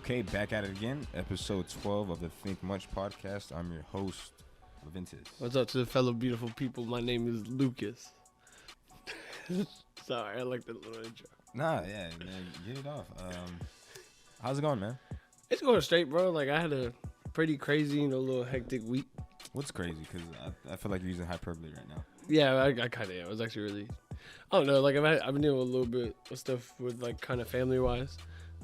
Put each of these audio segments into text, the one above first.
Okay, back at it again. Episode 12 of the Think Much podcast. I'm your host, Loventas. What's up to the fellow beautiful people? My name is Lucas. Sorry, I like that little intro. Nah, yeah, man, get it off. How's it going, man? It's going straight, bro. Like, I had a pretty crazy, little hectic week. What's crazy? Because I feel like you're using hyperbole right now. Yeah, I kind of am. I was actually really, I don't know. Like, I've been dealing with a little bit of stuff with, like, kind of family-wise.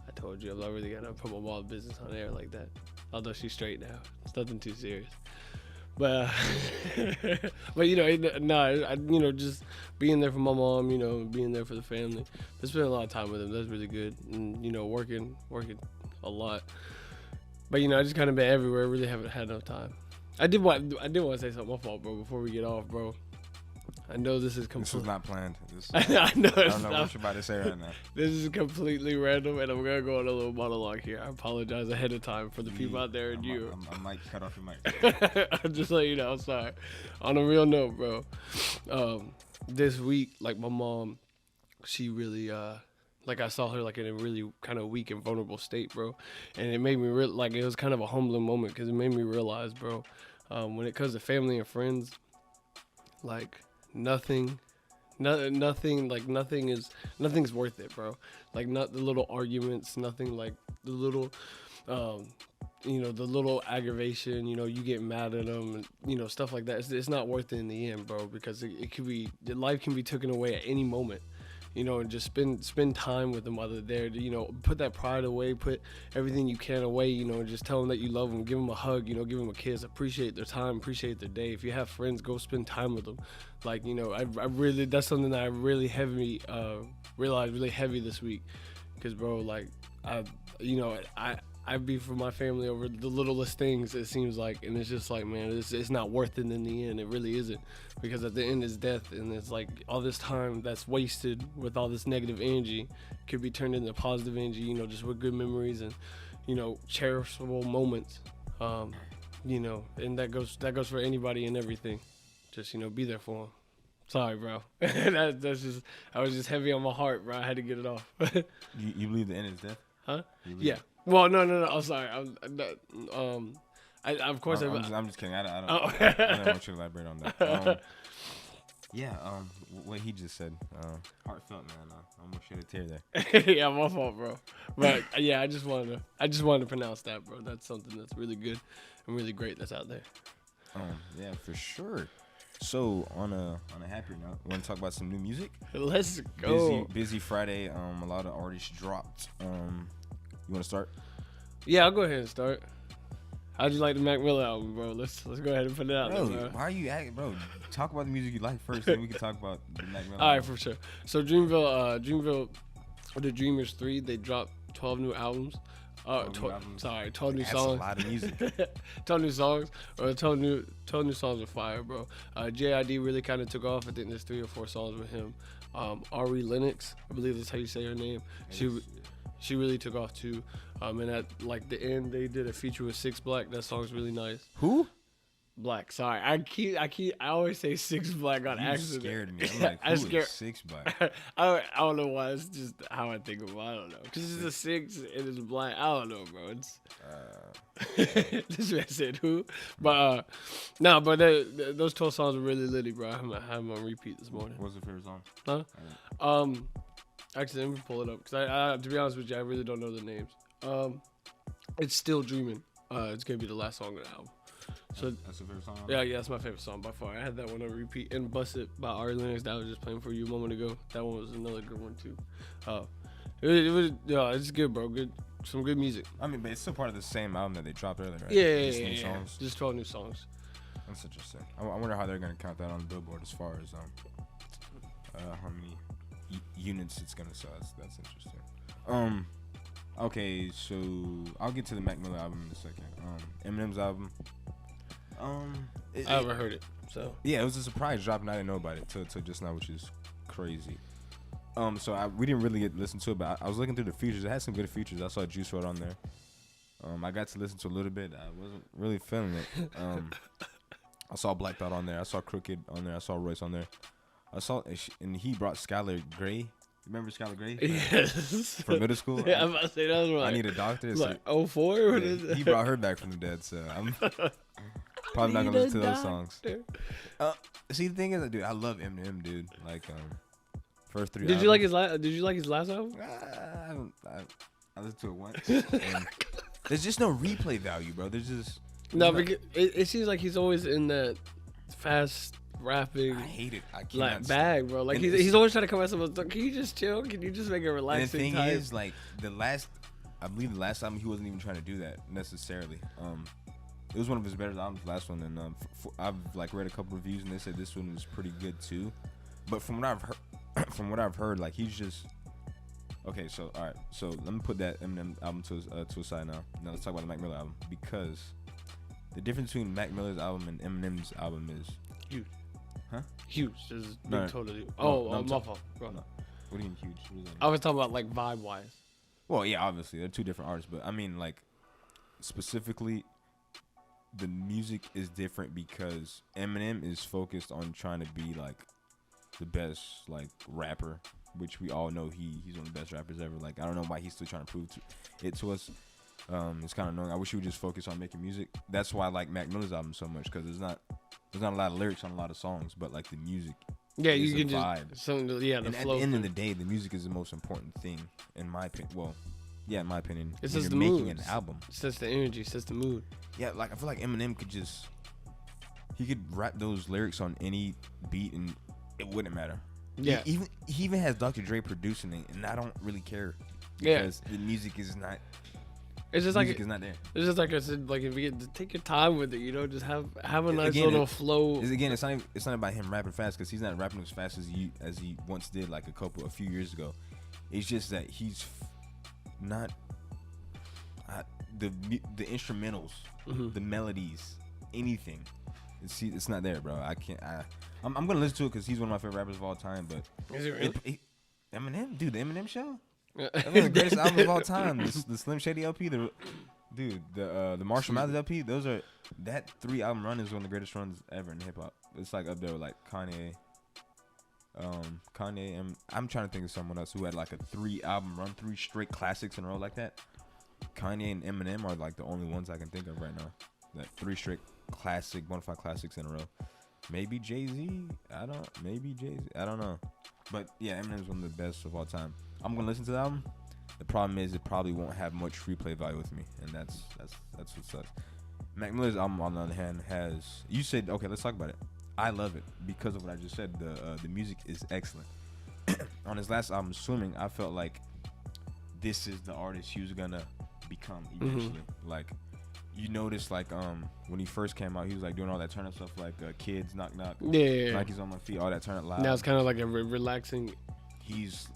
I told you I'm not really gonna put my wild business on air like that. Although she's straight now, it's nothing too serious. But just being there for my mom, being there for the family. I spent a lot of time with them. That's really good, and working a lot. But I just kind of been everywhere. Really haven't had enough time. I did want to say something. My fault, bro. Before we get off, bro. I know this is This was not planned. I know I don't know what you're about to say right now. This is completely random, and I'm gonna go on a little monologue here. I apologize ahead of time for the people out there and you. I might cut off your mic. I'll just let you know. I'm sorry. On a real note, bro. This week, like my mom, she really I saw her like in a really kind of weak and vulnerable state, bro, and it made me it was kind of a humbling moment because it made me realize, bro, when it comes to family and friends, like. Nothing's worth it, bro. Like, not the little arguments, nothing like the little, the little aggravation, you get mad at them, and, stuff like that. It's not worth it in the end, bro, because life can be taken away at any moment. And just spend time with them while they're there. Put that pride away, put everything you can away, and just tell them that you love them, give them a hug, give them a kiss, appreciate their time, appreciate their day. If you have friends, go spend time with them. Like, I really, that's something that I really realized really heavy this week. Because, bro, like, I be for my family over the littlest things, it seems like, and it's just like, man, it's not worth it in the end. It really isn't, because at the end is death, and it's like all this time that's wasted with all this negative energy could be turned into positive energy, just with good memories and, cherishable moments, and that goes for anybody and everything. Just, be there for them. Sorry, bro. that's just, I was just heavy on my heart, bro. I had to get it off. You believe the end is death? Huh? Yeah. Well, no. I'm sorry. Of course. I'm just kidding. I don't want you to elaborate on that. What he just said, heartfelt, man. I almost shed a tear there. Yeah, my fault, bro. But yeah, I just wanted to pronounce that, bro. That's something that's really good and really great that's out there. Yeah, for sure. So on a happier note, we want to talk about some new music. Let's go. Busy Friday. A lot of artists dropped. You want to start? Yeah, I'll go ahead and start. How'd you like the Mac Miller album, bro? Let's go ahead and put it out there, bro. Why are you acting, bro? Talk about the music you like first, then we can talk about the Mac Miller. All right, for sure. So Dreamville, the Dreamers 3, they dropped 12 new albums. 12 new songs. That's a lot of music. 12 new songs, or 12 new songs of fire, bro. JID really kind of took off. I think there's 3 or 4 songs with him. Ari Lennox, I believe that's how you say her name. She really took off too. And at like the end, they did a feature with 6 Black. That song's really nice. Who? Black. Sorry, I always say 6 Black on accident. You scared me. I'm like, who is 6 Black? I don't know why. It's just how I think of it. I don't know. Because it's a 6 and it's Black. I don't know, bro. This man said who? But those 12 songs are really litty, bro. I have them on repeat this morning. What's your favorite song? Huh? Actually, let me pull it up, because I to be honest with you, I really don't know the names. It's Still Dreaming. It's gonna be the last song of the album. So that's your favorite song? Yeah, that's my favorite song by far. I had that one on repeat. And Bust It by Ari Lennox, that I was just playing for you a moment ago. That one was another good one too. It's good, bro. Some good music. I mean, but it's still part of the same album that they dropped earlier, right? Yeah. Songs. Just 12 new songs. That's interesting. I wonder how they're gonna count that on the Billboard as far as how many units it's gonna sell. That's interesting. Okay, so I'll get to the Mac Miller album in a second. Eminem's album. I haven't heard it, so yeah, it was a surprise drop, and I didn't know about it till just now, which is crazy. So we didn't really get to listen to it, but I was looking through the features. It had some good features. I saw Juice WRLD on there. I got to listen to a little bit. I wasn't really feeling it. I saw Black Thought on there. I saw Crooked on there. I saw Royce on there. And he brought Skylar Grey Remember Skylar Gray? Yes. From middle school? Yeah, I'm about to say that was I like, need a doctor. like 04? What is it? He brought her back from the dead, so I'm probably not gonna listen to those songs. See, the thing is, dude, I love Eminem, dude. Like, first three. Did you like his last? Did you like his last album? I listened to it once. And there's just no replay value, bro. There's because it seems like he's always in that fast rapping. I hate it. I can't. Like bag, bro. Like he's always trying to come at someone. Can you just chill? Can you just make it relaxing? And the thing is, like I believe the last album he wasn't even trying to do that necessarily. It was one of his better albums, the last one, and I've like read a couple reviews and they said this one was pretty good too. But from what I've heard, like he's just okay. So all right, so let me put that Eminem album to a side now. Now let's talk about the Mac Miller album, because the difference between Mac Miller's album and Eminem's album is huge. Huh? Huge. There's No, totally. no, My fault. No. What do you mean huge? What does that mean? I was talking about like vibe wise. Well, yeah, obviously they're two different artists, but I mean like specifically, the music is different because Eminem is focused on trying to be like the best like rapper, which we all know he's one of the best rappers ever. Like I don't know why he's still trying to prove it to us. It's kind of annoying. I wish he would just focus on making music. That's why I like Mac Miller's album so much, because there's not a lot of lyrics on a lot of songs, but like the music. Yeah, is you can vibe. just something. Yeah, the and flow. At the end of the day, the music is the most important thing, in my opinion. Well, yeah, in my opinion. It's when just you're the making mood. an album. It sets the energy, sets the mood. Yeah, like I feel like Eminem could rap those lyrics on any beat and it wouldn't matter. Yeah. He even has Dr. Dre producing it, and I don't really care Yeah. because the music is not. It's just music like is not there. it's just like I said. Like if you get to take your time with it, you know, just have a nice Again, little flow. It's not about him rapping fast, because he's not rapping as fast as he once did like a few years ago. It's just that he's not the instrumentals, the melodies, anything. It's not there, bro. I'm gonna listen to it because he's one of my favorite rappers of all time. But Is it really? Eminem, dude, the Eminem Show. That's one of the greatest albums of all time. The Slim Shady LP, the Marshall Mathers LP. That 3-album run is one of the greatest runs ever in hip hop. It's like up there with like Kanye, and I'm trying to think of someone else who had like a 3-album run, 3 straight classics in a row like that. Kanye and Eminem are like the only ones I can think of right now. That 3 straight bonafide classics in a row. Maybe Jay-Z. I don't know. But yeah, Eminem's one of the best of all time. I'm gonna listen to the album. The problem is it probably won't have much replay value with me, and that's what sucks. Mac Miller's album, on the other hand, has. You said okay. Let's talk about it. I love it because of what I just said. The music is excellent. On his last album, Swimming, I felt like this is the artist he was gonna become eventually. Like you notice, like when he first came out, he was like doing all that turn up stuff, like Kids, Knock Knock, Yeah. Nike's on my feet, all that turn up loud. Now it's kind of like a relaxing. He's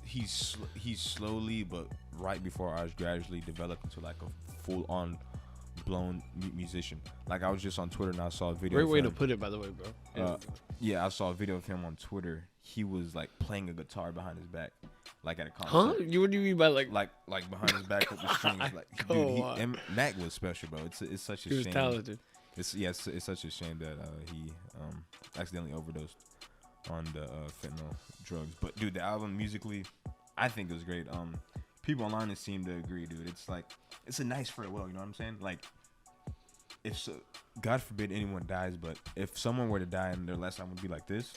slowly, but right before our eyes, gradually developed into like a full-on blown musician. Like I was just on Twitter and I saw a video. Great way to put it, by the way, bro. Yeah, I saw a video of him on Twitter. He was like playing a guitar behind his back, like at a concert. Huh? What do you mean by like behind his back with the strings? Like, dude, Mac was special, bro. It's such a shame. He was talented. It's such a shame that he accidentally overdosed on the fentanyl drugs. But dude, the album musically, I think it was great. People online seem to agree, dude. It's like it's a nice farewell. You know what I'm saying? Like, God forbid anyone dies, but if someone were to die and their last album would be like this,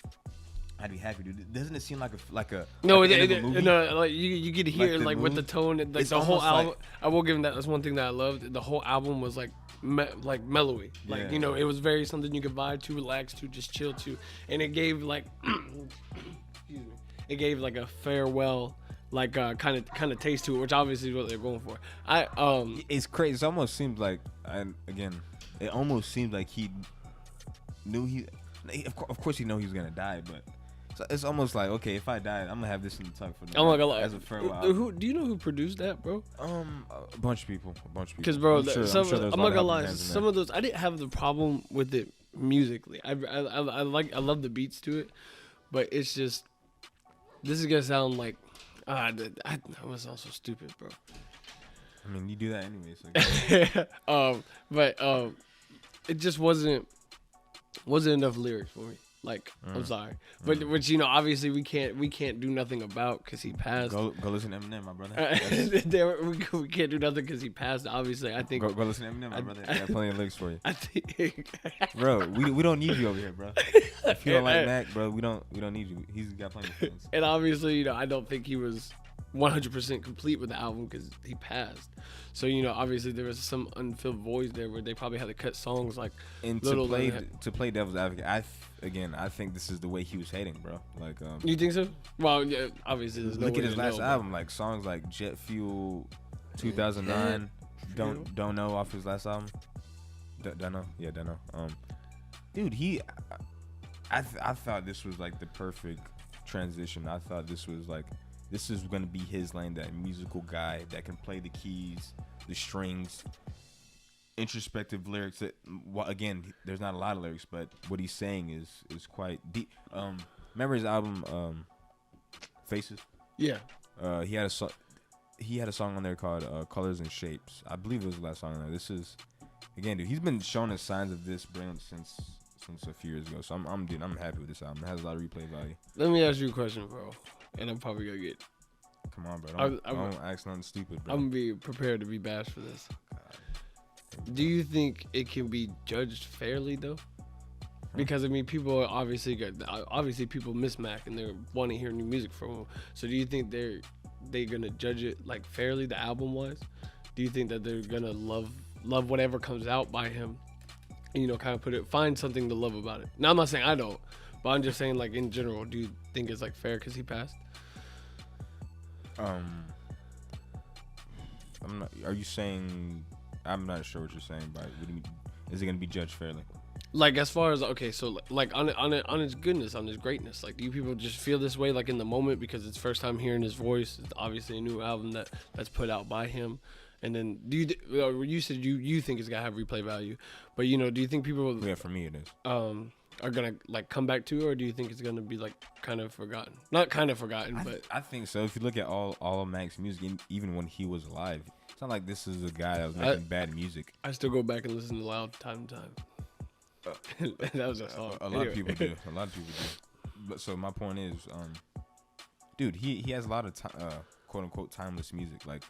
I'd be happy, dude. Doesn't it seem like a no? like the end of a movie? No, like you could hear Like like with the tone, and, like It's the whole almost album. like- I will give him that. That's one thing that I loved. The whole album was like mellowy. Like Yeah. you know, it was very something you could vibe to, relax to, just chill to, and it gave like, excuse me, it gave like a farewell, like kind of taste to it, which obviously is what they're going for. It's crazy. It almost seems like, it almost seems like he knew of course he knew he was gonna die, but it's almost like, okay, if I die, I'm gonna have this in the tuck for I'm not gonna lie. as a farewell. Who do you know who produced that, bro? A bunch of people. Because bro, I'm I'm sure there's not a lot gonna of lie. helping hands in Some there. of those I didn't have the problem with it musically. I love the beats to it, but it's just this is gonna sound like I was also stupid, bro. I mean, you do that anyway. So But it just wasn't enough lyrics for me. Like, I'm sorry, but which obviously we can't do nothing about because he passed. Go listen to Eminem, my brother. We can't do nothing because he passed. Obviously, I think. Go listen to Eminem, my brother. I got plenty of lyrics for you. I think, bro, we don't need you over here, bro. If you don't like Mac, bro, we don't need you. He's got plenty of fans. And obviously, I don't think he was 100% complete with the album because he passed. So obviously there was some unfilled voids there where they probably had to cut songs like. And to play devil's advocate, I think this is the way he was hating, bro. Like, you think so? Well, yeah, obviously there's no look way at his to last know, album, like songs like Jet Fuel, 2009, don't know off his last album. Don't know. Dude, I thought this was like the perfect transition. I thought this was like. This is going to be his lane, that musical guy that can play the keys, the strings, introspective lyrics. That, again, there's not a lot of lyrics, but what he's saying is quite deep. Remember his album, Faces? Yeah. He had a song on there called Colors and Shapes. I believe it was the last song on there. This is, again, dude, he's been showing us signs of this brilliance since a few years ago. So I'm happy with this album. It has a lot of replay value. Let me ask you a question, bro. And I'm probably gonna get. Come on, bro. Don't ask nothing stupid, bro. I'm gonna be prepared to be bashed for this. God. Do you think it can be judged fairly though? Because people obviously people miss Mac and they want to hear new music from him. So do you think they're gonna judge it like fairly, the album wise? Do you think that they're gonna love whatever comes out by him? And, kind of find something to love about it. Now I'm not saying I don't, but I'm just saying like in general. Do you think it's like fair because he passed? I'm not. Are you saying? I'm not sure what you're saying. But what do you mean? Is it gonna be judged fairly? Like as far as so like on his goodness, on his greatness. Like, do you people just feel this way like in the moment because it's first time hearing his voice? It's obviously a new album that's put out by him. And then you said you think it's gotta have replay value, but do you think people? Yeah, for me it is. Are gonna like come back to, or do you think it's gonna be like kind of forgotten? Not kind of forgotten, but I think so. If you look at all of Mac's music, even when he was alive, it's not like this is a guy that was making bad music. I still go back and listen to Loud time to time. That was a song. A lot of people do. A lot of people do. But so my point is, dude, he has a lot of quote unquote timeless music. Like,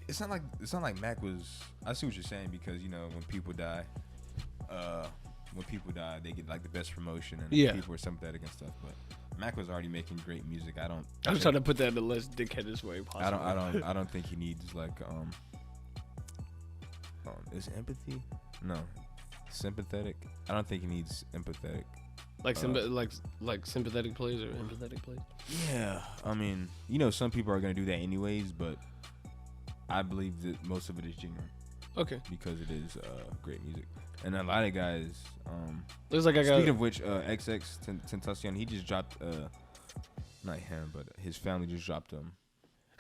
it's not like Mac was. I see what you're saying because when people die, they get like the best promotion and people are sympathetic and stuff. But Mac was already making great music. I'm trying to put that in the less dickheadest way possible. I don't think he needs like is empathy? No. Sympathetic? I don't think he needs empathetic. Like sympathetic plays or empathetic plays? Yeah. I mean, some people are gonna do that anyways, but I believe that most of it is genuine. Okay. Because it is great music. And a lot of guys looks like speaking of which, XX Tentacion, he just dropped not him, but his family just dropped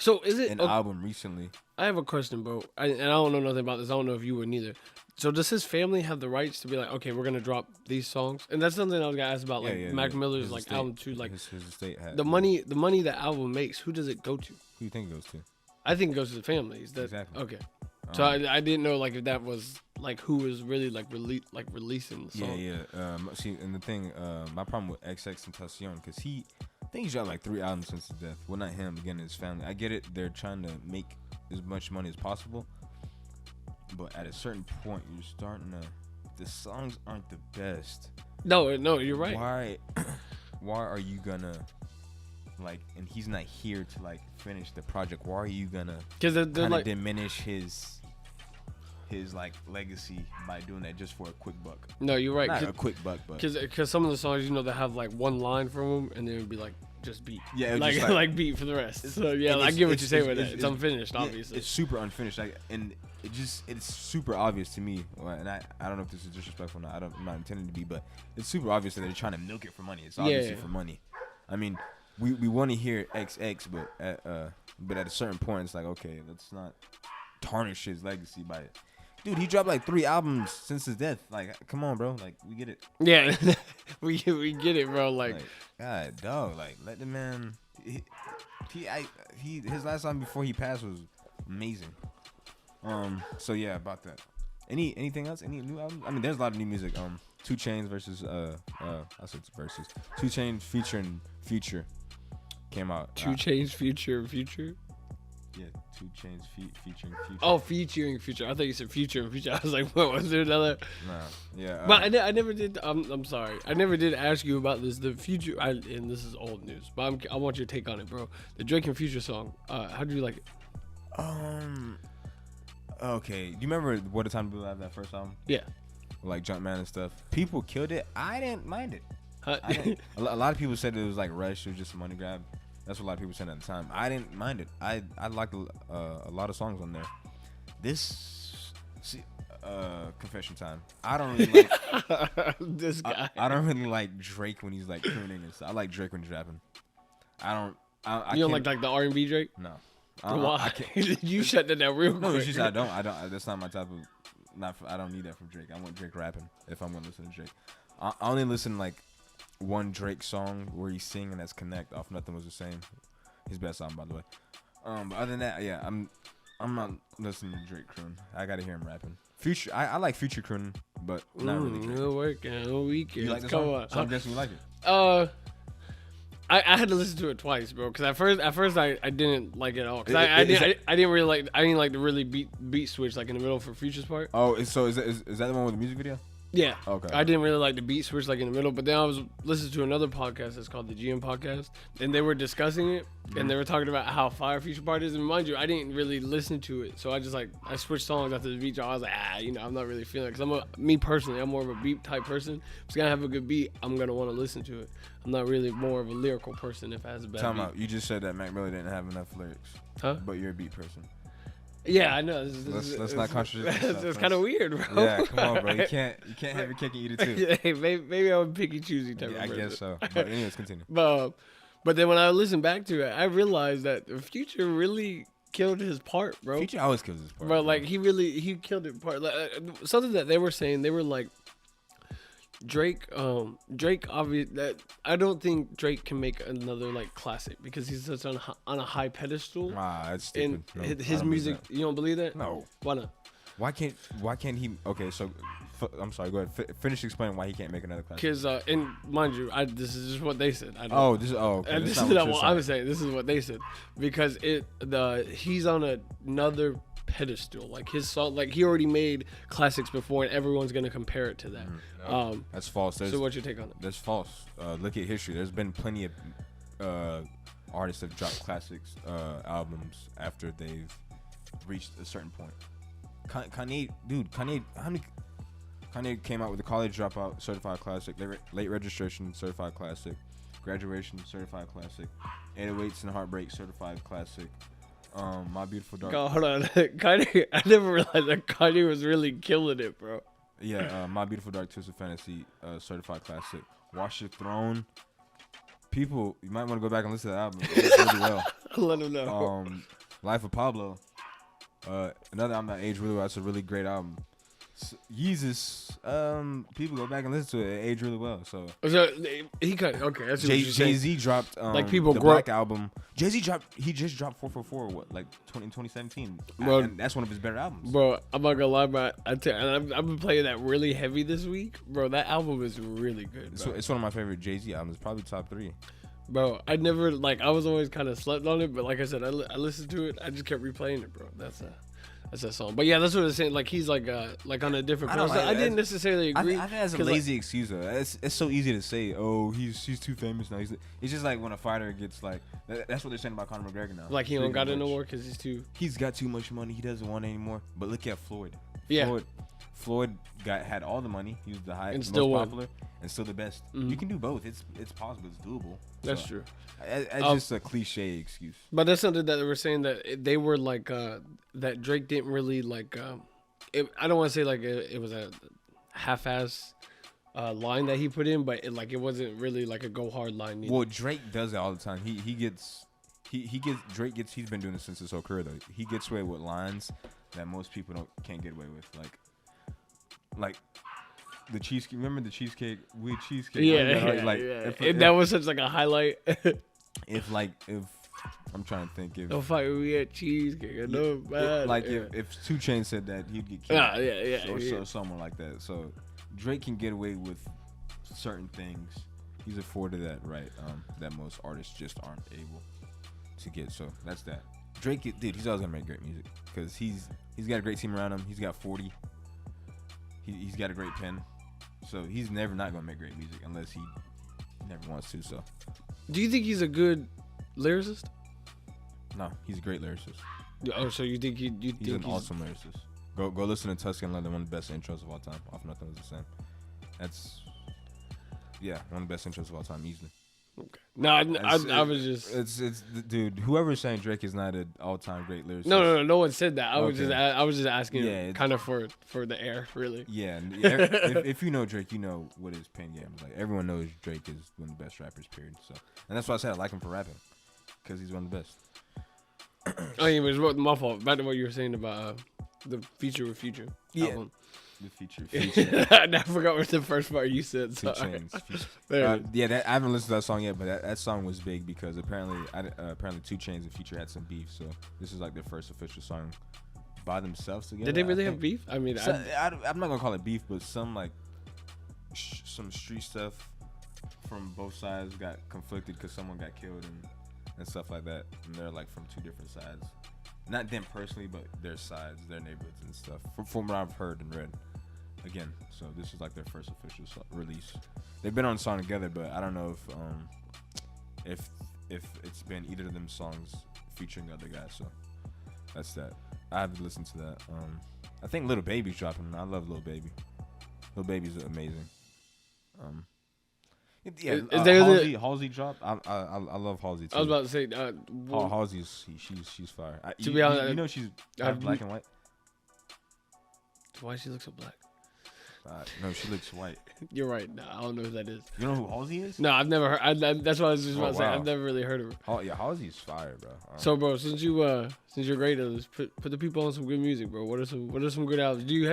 so is it an album recently. I have a question, bro. And I don't know nothing about this. I don't know if you would neither. So does his family have the rights to be like, okay, we're gonna drop these songs? And that's something I was gonna ask about, like Mac Miller's like album too. Like his estate had the money that album makes. Who does it go to? Who do you think it goes to? I think it goes to the families. Exactly. Okay. So I didn't know like if that was like who was really like releasing the song. Yeah. See, and the thing, my problem with XX Tentacion, because I think he's dropped like 3 albums since his death. Well, not him. Again, his family. I get it. They're trying to make as much money as possible, but at a certain point, you're starting to. The songs aren't the best. No, you're right. Why are you gonna? Like, and he's not here to like finish the project. Why are you gonna kind of like diminish his like legacy by doing that just for a quick buck? No, you're right. Not a quick buck, but because some of the songs they have like one line from them, and then it'd be like just beat. Yeah, like beat for the rest. So yeah, I get what you're saying with that. It's unfinished, obviously. It's super unfinished, and it's super obvious to me. And I don't know if this is disrespectful or not. I'm not intending to be, but it's super obvious that they're trying to milk it for money. It's obviously for money. I mean. We want to hear XX, but at a certain point, it's like, okay, let's not tarnish his legacy by it. Dude, he dropped like 3 albums since his death. Like, come on, bro. Like, we get it. Yeah, we get it, bro. Like, God, dog. Like, let the man. His last album before he passed was amazing. So yeah, about that. Anything else? Any new albums? I mean, there's a lot of new music. 2 Chainz versus I said versus 2 Chainz featuring Future came out. 2 Chainz Future. Yeah, 2 Chainz featuring Future. Oh, featuring Future. I thought you said Future and Future. I was like, what was there another? Nah, yeah. But I never did. I'm sorry. I never did ask you about this. The Future. And this is old news, but I want your take on it, bro. The Drake and Future song. How do you like it? Okay. Do you remember What a Time to Be Alive, that first album? Yeah. Like Jumpman and stuff. People killed it. I didn't mind it. Huh? A lot of people said it was like rushed. It was just a money grab. That's what a lot of people said at the time. I didn't mind it. I liked a lot of songs on there. Confession time. I don't really like this guy. I don't really like Drake when he's like crooning and stuff. I like Drake when he's rapping. I You don't like the R&B Drake? No. Why? You shut that down real quick. No, it's just I don't. That's not my type of. I don't need that from Drake. I want Drake rapping if I'm gonna listen to Drake. I only listen to like one Drake song where he's singing that's Connect off Nothing Was the Same. His best album, by the way. But other than that, yeah, I'm not listening to Drake croon. I gotta hear him rapping. Future, I like Future crooning, but not really Drake. No working, no weekend. You like the song? So I'm guessing you like it. I had to listen to it twice, bro. Because at first I didn't like it at all. Because I didn't really like the really beat switch like in the middle for Future's part. Oh, is that the one with the music video? Yeah. Okay. I didn't really like the beat switch like in the middle, but then I was listening to another podcast that's called the GM Podcast, and they were discussing it, and they were talking about how fire Future part is. And mind you, I didn't really listen to it, so I switched songs after the beat. I was like, I'm not really feeling it because me personally, I'm more of a beat type person. If it's gonna have a good beat, I'm gonna want to listen to it. I'm not really more of a lyrical person if it has a bad beat. Out. You just said that Mac Miller didn't have enough lyrics, but you're a beat person. Yeah, I know. Let's not contradict yourself. It's kind of weird, bro. Yeah, come on, bro. You can't have your cake and eat it too. Hey, maybe I'm a picky choosy type of person. I guess so. But anyways, continue. But then when I listened back to it, I realized that the Future really killed his part, bro. Future always kills his part. Bro, like he killed his part. Like, something that they were saying, they were like, Drake obviously that I don't think Drake can make another like classic because he's such on a high pedestal. That's stupid. And his music, you don't believe that? No. Why not? Why can't he? Okay, so I'm sorry. Go ahead. Finish explaining why he can't make another classic. Because and mind you, this is just what they said. Okay. And this is not what I'm saying. This is what they said because he's on another pedestal. Like his song, like he already made classics before, and everyone's gonna compare it to that. No, that's false. So what's your take on it? That's false. Look at history. There's been plenty of artists that dropped classics albums after they've reached a certain point. Kanye came out with the College Dropout certified classic, Late Registration certified classic, Graduation certified classic, 808s and Heartbreak certified classic. My Beautiful Dark. God, hold on, Kanye. I never realized that Kanye was really killing it, bro. Yeah, My Beautiful Dark Twisted Fantasy certified classic. Watch Your Throne. People, you might want to go back and listen to that album. It's really well. Let him know. Life of Pablo. Another album that aged really well. It's a really great album. Yeezus. People go back and listen to it. It aged really well. So he cut. Okay, that's what Jay-Z dropped like people the Black album. Jay-Z dropped. He just dropped 444. What, like 2017? Bro, and that's one of his better albums. Bro, I'm not gonna lie, bro. I've been playing that really heavy this week, bro. That album is really good. Bro. It's one of my favorite Jay-Z albums. Probably top 3. Bro, I never I was always kind of slept on it, but like I said, I listened to it. I just kept replaying it, bro. That's that song. But yeah, that's what it's saying. Like he's like on a different. I didn't necessarily agree. I think that's a lazy excuse. Though. It's so easy to say. Oh, he's too famous now. It's just like when a fighter gets like. That's what they're saying about Conor McGregor now. Like he don't got it no more because he's too. He's got too much money. He doesn't want it anymore. But look at Floyd. Yeah. Floyd had all the money. He was the highest, and still most popular, and still the best. Mm-hmm. You can do both. It's possible. It's doable. That's true. It's just a cliche excuse. But that's something that they were saying that they were like that Drake didn't really like. I don't want to say like it was a half-ass line that he put in, but it wasn't really like a go hard line either. Well, Drake does it all the time. Drake gets. He's been doing it since his whole career though. He gets away with lines that most people can't get away with, like the cheesecake. Remember the cheesecake? Cheesecake. Yeah. That was such like a highlight. if I'm trying to think if Don't fight with me at cheesecake. No bad. like if 2 Chainz said that, he'd get killed. Yeah. Or someone like that. So Drake can get away with certain things. He's afforded that right. That most artists just aren't able to get. So that's that. Drake, dude, he's always gonna make great music because he's got a great team around him. He's got 40. He's got a great pen. So he's never not gonna make great music unless he never wants to. So. Do you think he's a good lyricist? No, he's a great lyricist. Oh, so you think he's an awesome lyricist. Go listen to Tuscan Leather, one of the best intros of all time. Off Nothing Was the Same. That's one of the best intros of all time, easily. Okay. No, I was just. It's dude. Whoever's saying Drake is not an all-time great lyricist. No one said that. I was just asking, kind of for the air, really. Yeah. if you know Drake, you know what his pen game is like. Everyone knows Drake is one of the best rappers. Period. So, and that's why I said I like him for rapping, because he's one of the best. Anyways, my fault. Back to what you were saying about the Feature with Future album. The feature. I forgot what the first part you said. 2 Chainz. I haven't listened to that song yet, but that song was big because apparently 2 Chainz and Future had some beef. So this is like their first official song by themselves together. Did they really have beef? I mean, I'm not gonna call it beef, but some like some street stuff from both sides got conflicted because someone got killed and stuff like that. And they're like from 2 different sides. Not them personally, but their sides, their neighborhoods and stuff. From what I've heard and read. Again, so this is like their first official release. They've been on a song together, but I don't know if it's been either of them songs featuring other guys. So that's that. I haven't listened to that. I think Lil Baby's dropping. I love Lil Baby. Lil Baby's amazing. Halsey dropped. I love Halsey too. I was about to say, Halsey's she's fire. To be honest, you know she's black and white. Why she look so black? No, she looks white. You're right. No, I don't know who that is. You know who Halsey is? No, I've never heard. That's what I was just about to say. I've never really heard of her. Halsey's fire, bro. So, bro, since you're great at this, put the people on some good music, bro. What are some good albums? Do you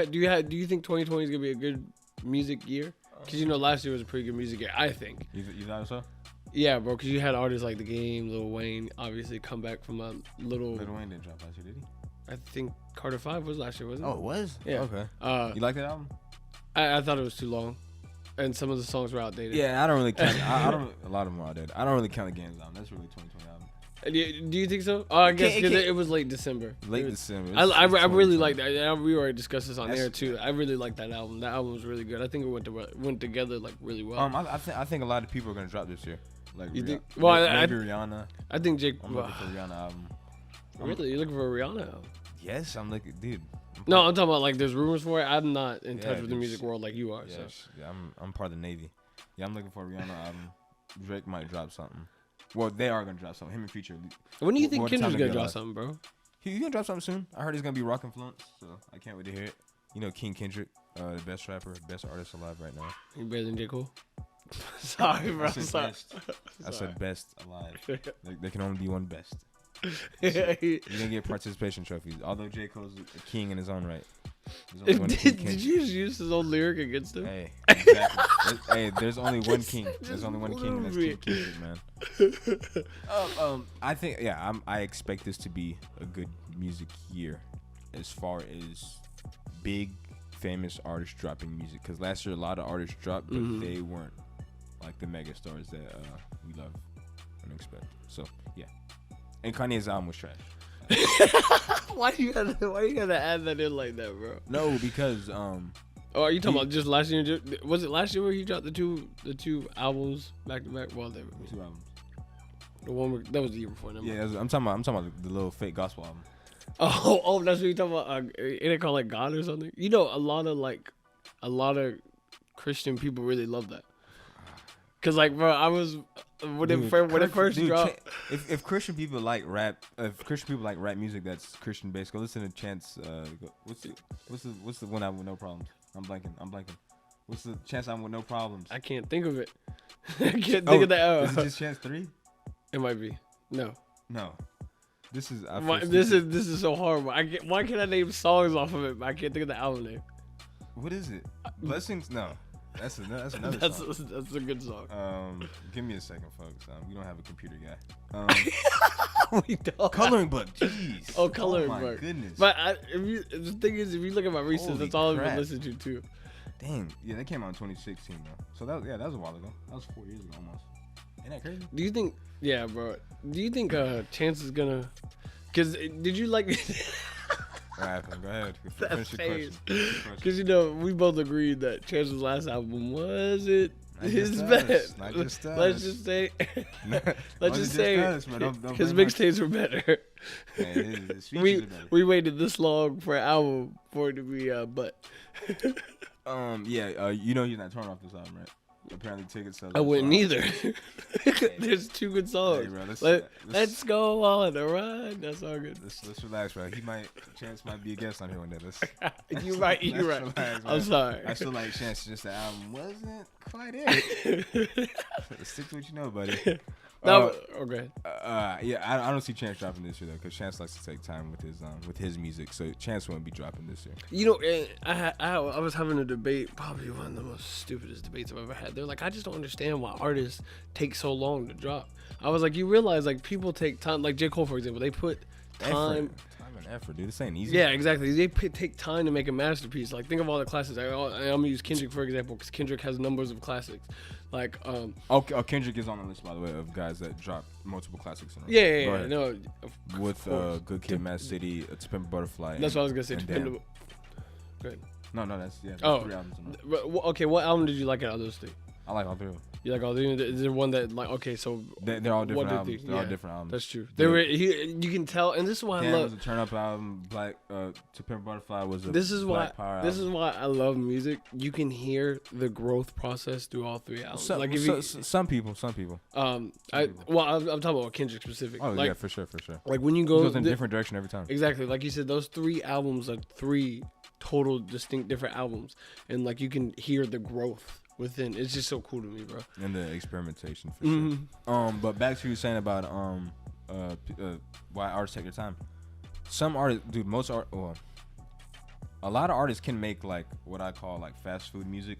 think 2020 is gonna be a good music year? Because last year was a pretty good music year, I think. You thought so? Yeah, bro. Because you had artists like The Game, Lil Wayne, obviously come back from a little. Lil Wayne didn't drop last year, did he? I think Carter 5 was last year, wasn't it? Oh, it was? Yeah. Okay. You like that album? I thought it was too long, and some of the songs were outdated. Yeah, I don't really count. I don't. A lot of them are outdated. I don't really count The Game's album. That's really 2020 album. Do you think so? Oh, I guess because it was late December. December. I really like that. We already discussed this on air too. I really like that album. That album was really good. I think it went together like really well. I think a lot of people are gonna drop this year. Like you think? Well, maybe Rihanna. I think Jake. I'm looking for a Rihanna album. Really, you're looking for a Rihanna album? Yes, I'm looking, dude. No, I'm talking about like there's rumors for it. I'm not in touch with the music world like you are. Yeah, so. Yeah, I'm part of the Navy. Yeah, I'm looking for a Rihanna album. Drake might drop something. Well, they are gonna drop something. Him and Future. When do you think Kendrick's gonna drop something, bro? He's gonna drop something soon. I heard he's gonna be Rock Influence, so I can't wait to hear it. King Kendrick, the best rapper, best artist alive right now. You better than J. Cole? Sorry, bro. I said best alive. There can only be one best. So you're gonna get participation trophies. Although J. Cole's a king in his own right. Did you just use his own lyric against him? Hey, exactly. There's only one king. There's only one king. That's King Kendrick, man. I think, I expect this to be a good music year, as far as big, famous artists dropping music. Because last year a lot of artists dropped, but they weren't like the mega stars that we love and expect. So yeah. And Kanye's album was trash. Why you gotta add that in like that, bro? No, because Oh, are you talking about just last year? Was it last year where he dropped the two albums back to back? Well, 2 albums. The one that was the year before. Yeah, I'm talking about the little fake gospel album. Oh, that's what you're talking about. Ain't it called like God or something? A lot of Christian people really love that. Cause like, bro, I was when it first dropped. If Christian people like rap, music that's Christian based, go listen to Chance. What's the one album with no problems? I'm blanking. What's the Chance album with no problems? I can't think of it. I can't think of that. Is it just Chance 3? It might be. No. This is this is so horrible. Why can't I name songs off of it? But I can't think of the album name. What is it? Blessings? No. That's another That's song. that's a good song. Give me a second, folks. We don't have a computer guy. We don't. Coloring book. Jeez. Oh, coloring book. book. Goodness. But the thing is, if you look at my recent, Holy that's all I've crap. been listening to too. Dang. Yeah, that came out in 2016 though. So that was a while ago. That was 4 years ago almost. Ain't that crazy? Do you think? Yeah, bro. Do you think Chance is gonna? Cause did you like? What happened? Go ahead. That Finish your face. question. Because we both agreed that Chance's last album wasn't Not his just best. us. Not just us. Let's just say, let's Wasn't just say us, man. Don't his blame us. mixtapes were better. Yeah, his features we are better. we waited this long for an album for it to be but Yeah. You're not turning off this album, right? Apparently, ticket sales. I wouldn't either. There's 2 good songs. Hey, bro, Let's go on a ride. That's all good. Let's relax, bro. Chance might be a guest on here one day. You're right. Let's You're right. relax, I'm man. sorry. I feel like Chance, just the album wasn't quite it. Stick to what you know, buddy. No, okay. Yeah, I don't see Chance dropping this year though, because Chance likes to take time with his music. So Chance won't be dropping this year. You know, I was having a debate, probably one of the most stupidest debates I've ever had. They're like, I just don't understand why artists take so long to drop. I was like, you realize like people take time, like J. Cole for example, they put time and effort, dude. This ain't easy. Yeah, exactly. They take time to make a masterpiece. Like, think of all the classics. I'm gonna use Kendrick for example, because Kendrick has numbers of classics. Like, Kendrick is on the list, by the way, of guys that dropped multiple classics in a row. Yeah, no. With Good Kid, Mad City, To Pimp a Butterfly. That's what I was gonna say. Damn. Good. No, that's 3 albums in a row. Okay. What album did you like out of those 3? I like all 3 of them. You like all 3? Is there one that like? Okay, so They're all different albums. They're all Yeah, different albums. That's true. They were. You can tell, and this is why I Damn love. was a turn up album. To Pimp a Butterfly was a This is why. Black Power This album. is why I love music. You can hear the growth process through all 3 albums. Some, like if some people. I'm talking about Kendrick specific. Oh like, yeah, for sure. Like when you It go goes in a different direction every time. Exactly, like you said, those 3 albums are 3 total distinct different albums, and like you can hear the growth within. It's just so cool to me, bro. And the experimentation for sure. But back to you saying about why artists take their time. Some artists, dude, a lot of artists can make like what I call like fast food music.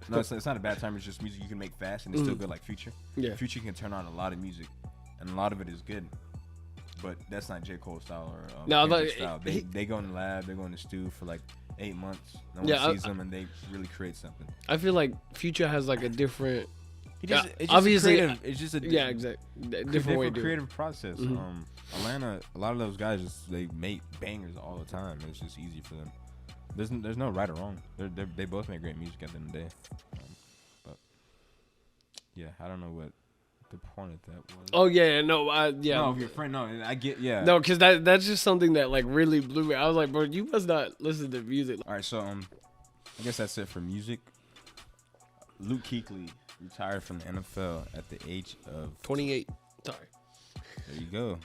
No, it's not a bad term. It's just music you can make fast and it's still good, like Future. Yeah. Future can turn on a lot of music, and a lot of it is good. But that's not J. Cole style or Kendrick style. They go in the lab, they go in the stew for like 8 months. No one sees them, and they really create something. I feel like Future has like a different. It's just obviously, it's just a exactly different way to creative process. Atlanta, a lot of those guys they make bangers all the time. It's just easy for them. There's no right or wrong. They both make great music at the end of the day. But yeah, I don't know what the point of that was. Oh yeah, no, No, if your friend, no, I get, yeah. No, because that's just something that like really blew me. I was like, bro, you must not listen to music. All right, so I guess that's it for music. Luke Kuechly retired from the NFL at the age of 28. Sorry. There you go.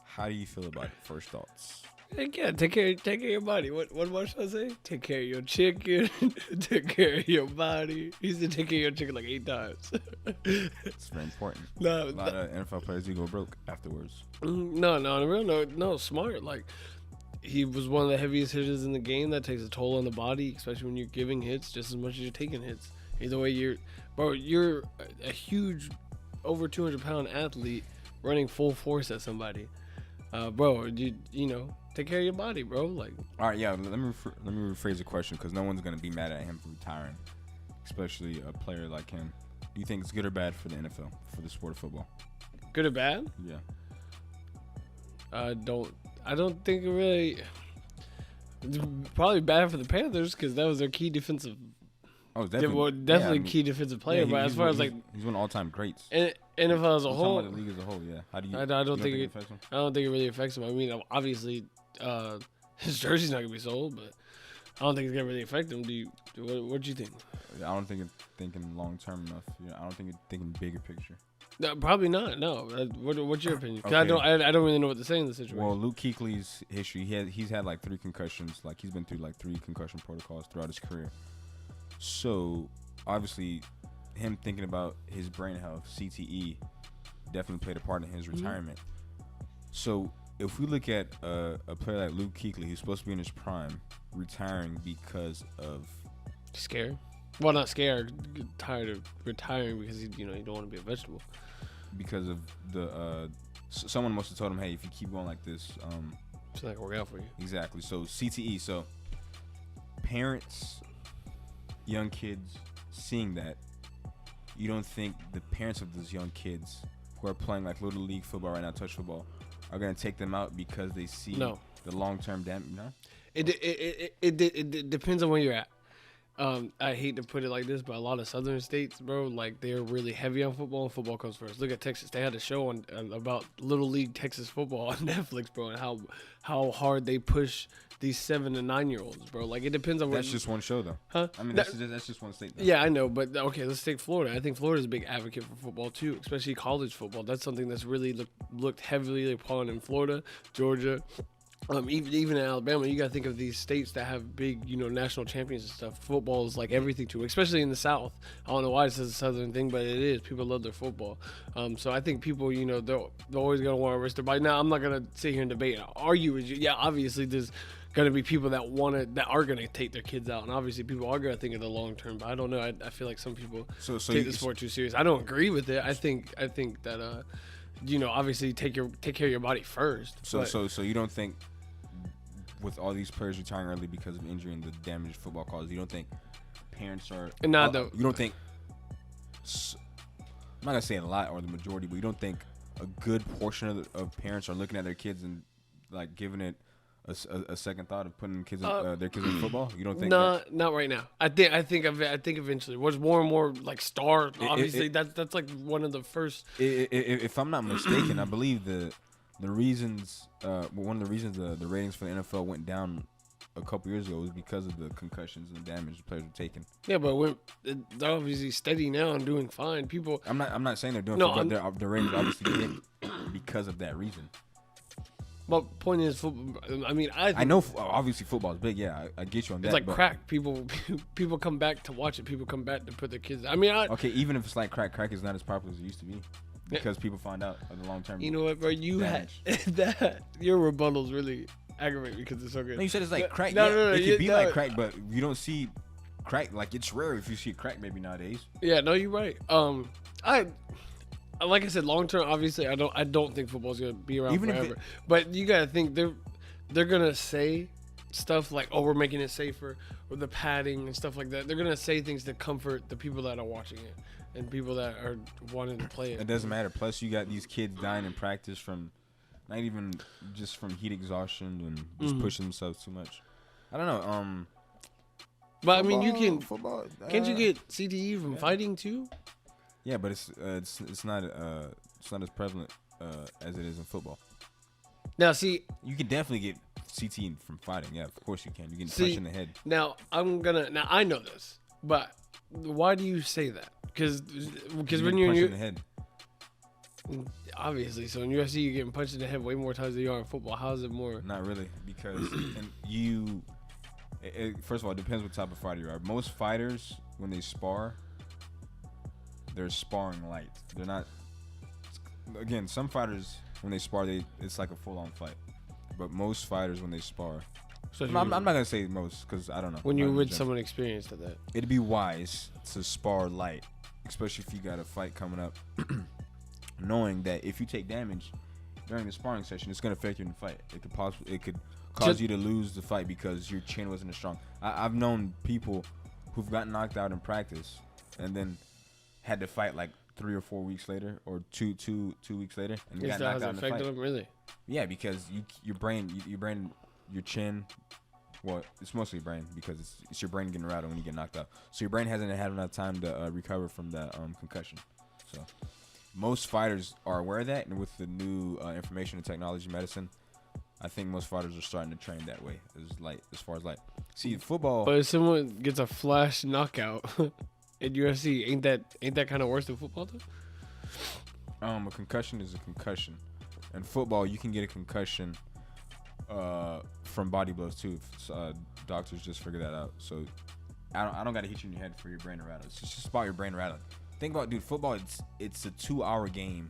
How do you feel about it? First thoughts. Heck yeah, take care of your body. What more should I say? Take care of your chicken. Take care of your body. He said take care of your chicken like 8 times. It's very important. No, a lot of NFL players do go broke afterwards. No, on the real no, smart. Like, he was one of the heaviest hitters in the game. That takes a toll on the body, especially when you're giving hits just as much as you're taking hits. Either way, you're a huge, over 200-pound athlete running full force at somebody. Bro, you know, take care of your body, bro. Like, all right, yeah. Let me rephrase the question, because no one's gonna be mad at him for retiring, especially a player like him. Do you think it's good or bad for the NFL, for the sport of football? good or bad? Yeah. I don't think it really. It's probably bad for the Panthers because that was their key defensive. Oh, definitely. Definitely key defensive player. But as far as like, he's one of all-time greats. NFL as a whole, the league as a whole, yeah. How do you? I don't think it affects him? I don't think it really affects him. I mean, obviously, his jersey's not gonna be sold, but I don't think it's gonna really affect him. What do you think? I don't think it's thinking long-term enough. Yeah, I don't think it's thinking bigger picture. No, probably not. No. What's your opinion? 'Cause Okay. I don't really know what to say in the situation. Well, Luke Kuechly's history, he's had like 3 concussions. Like, he's been through like 3 concussion protocols throughout his career. So obviously, him thinking about his brain health, CTE, definitely played a part in his retirement. So if we look at a player like Luke Kuechly, who's supposed to be in his prime, retiring because of Scared? Well, not scared. Tired of retiring because you don't want to be a vegetable. Because of the someone must have told him, hey, if you keep going like this, it's not gonna work out for you. Exactly. So CTE. So parents, young kids, seeing that, you don't think the parents of those young kids who are playing like little league football right now, touch football, are gonna take them out because they see the long-term damage? No. It depends on where you're at. I hate to put it like this, but a lot of southern states, bro, like they're really heavy on football, and football comes first. Look at Texas; they had a show on about little league Texas football on Netflix, bro, and how hard they push these 7 to 9 year olds, bro. Like it depends on. That's just one show, though. Huh? I mean, that's just one state. Though. Yeah, I know, but okay, let's take Florida. I think Florida's a big advocate for football too, especially college football. That's something that's really looked heavily upon in Florida, Georgia. Even in Alabama, you gotta think of these states that have big, national champions and stuff. Football is like everything to, especially in the South. I don't know why it says a Southern thing, but it is. People love their football. So I think people, they're always gonna want to risk their body. Now, I'm not gonna sit here and debate and argue with you. Yeah, obviously there's gonna be people that are gonna take their kids out, and obviously people are gonna think of the long term. But I don't know. I feel like some people take the sport too serious. I don't agree with it. I think that obviously take care of your body first. So you don't think, with all these players retiring early because of injury and the damage football causes, you don't think parents are? You don't think? I'm not gonna say a lot or the majority, but you don't think a good portion of parents are looking at their kids and like giving it a second thought of putting their kids in football? You don't think? Not right now. I think eventually. What's more and more like star. Obviously, that's like one of the first. If I'm not mistaken, I believe one of the reasons the ratings for the NFL went down a couple years ago was because of the concussions and the damage the players were taking. Yeah, but they're obviously steady now and doing fine. People. I'm not saying they're doing fine, but their ratings obviously dipped because of that reason. But point is, football. I mean, I know obviously football is big. Yeah, I get you on that. It's like crack. People come back to watch it. People come back to put their kids. I mean, okay, even if it's like crack is not as popular as it used to be. Because people find out of the long term. You know what, bro? You damage. Had that. Your rebuttals really aggravate me because it's so good. No, you said it's like crack. No, it could be like crack, but you don't see crack. Like it's rare if you see crack maybe nowadays. Yeah, no, you're right. Like I said, long term, obviously, I don't think football's gonna be around forever. But you gotta think they're gonna say stuff like, "Oh, we're making it safer," or the padding and stuff like that. They're gonna say things to comfort the people that are watching it. And people that are wanting to play it. It doesn't matter. Plus, you got these kids dying in practice from not even just from heat exhaustion and just pushing themselves too much. I don't know. But I mean, you can football. Can't you get CTE from fighting too? Yeah, but it's not as prevalent as it is in football. Now, see, you can definitely get CTE from fighting. Yeah, of course you can. You get punched in the head. Now I know this, but why do you say that? Because when you're in the head, obviously. So in UFC, you're getting punched in the head way more times than you are in football. How is it more? Not really, because first of all, it depends what type of fighter you are. Most fighters, when they spar, they're sparring light. They're not. Again, some fighters when they spar, it's like a full-on fight. But most fighters when they spar. So I'm not gonna say most because I don't know. When you're with someone experienced at that, it'd be wise to spar light, especially if you got a fight coming up, knowing that if you take damage during the sparring session, it's gonna affect you in the fight. It could cause you to lose the fight because your chin wasn't as strong. I've known people who've gotten knocked out in practice and then had to fight like 3 or 4 weeks later, or two weeks later, and got knocked out in the fight. Them, really? Yeah, because your brain, your chin. Well, it's mostly your brain because it's your brain getting rattled when you get knocked out. So your brain hasn't had enough time to recover from that concussion. So most fighters are aware of that, and with the new information and technology medicine, I think most fighters are starting to train that way. As far as light. See, football. But if someone gets a flash knockout in UFC, ain't that kind of worse than football though? A concussion is a concussion. In football, you can get a concussion from body blows too. Doctors just figured that out. So I don't got to hit you in your head for your brain to rattle. It's just about your brain rattling. Think about, dude, football. It's a 2-hour game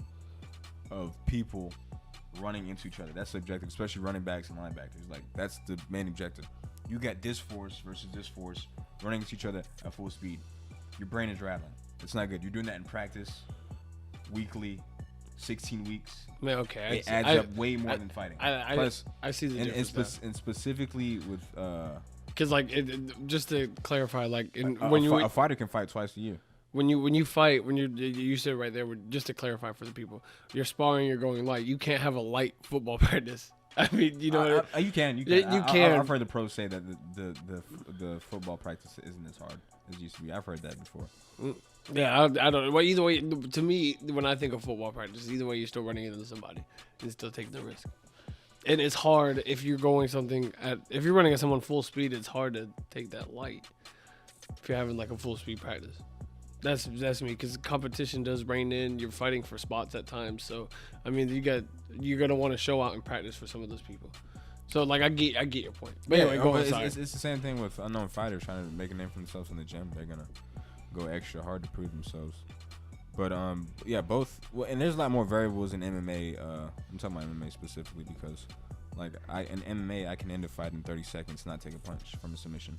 of people running into each other. That's the objective, especially running backs and linebackers. Like that's the main objective. You got this force versus this force running into each other at full speed. your brain is rattling. It's not good. You're doing that in practice, weekly, 16 weeks. Man, okay. It adds up way more than fighting. Plus, I see the difference. And specifically with because just to clarify, like a fighter can fight twice a year. When you fight, you said right there, just to clarify for the people, you're sparring, you're going light. You can't have a light football practice. I mean, you know, you can. You can. I've heard the pros say that the football practice isn't as hard as it used to be. I've heard that before. Yeah, I don't know. Well, either way, to me, when I think of football practice, either way, you're still running into somebody and still taking the risk. And it's hard if you're going if you're running at someone full speed, it's hard to take that light if you're having like a full speed practice. That's me, because competition does rein in. You're fighting for spots at times, so I mean, you're gonna want to show out in practice for some of those people. So like, I get your point. But anyway, go on. It's the same thing with unknown fighters trying to make a name for themselves in the gym. They're gonna go extra hard to prove themselves. But yeah, both. Well, and there's a lot more variables in MMA. I'm talking about MMA specifically because, like, in MMA I can end a fight in 30 seconds, not take a punch from a submission.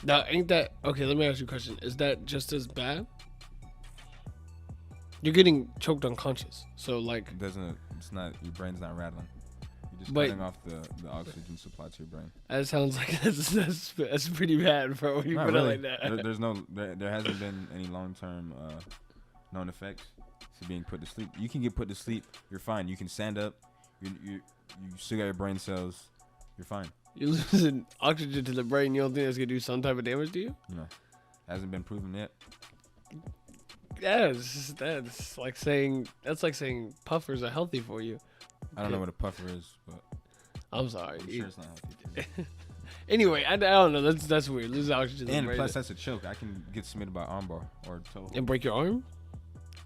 Now, ain't that okay? Let me ask you a question. Is that just as bad? You're getting choked unconscious, so like it's not, your brain's not rattling. You're just cutting off the oxygen supply to your brain. That sounds like that's pretty bad, bro. When you put really. it like that. There hasn't been any long-term known effects to being put to sleep. You can get put to sleep. You're fine. You can stand up. You still got your brain cells. You're fine. You're losing oxygen to the brain. You don't think that's gonna do some type of damage to you? No, hasn't been proven yet. Yeah, that's like saying puffers are healthy for you. I don't know what a puffer is, but I'm sorry. I'm sure it's not healthy. Anyway, I don't know. That's weird. Losing oxygen to the brain. And plus, that's a choke. I can get submitted by armbar or toe. And break your arm?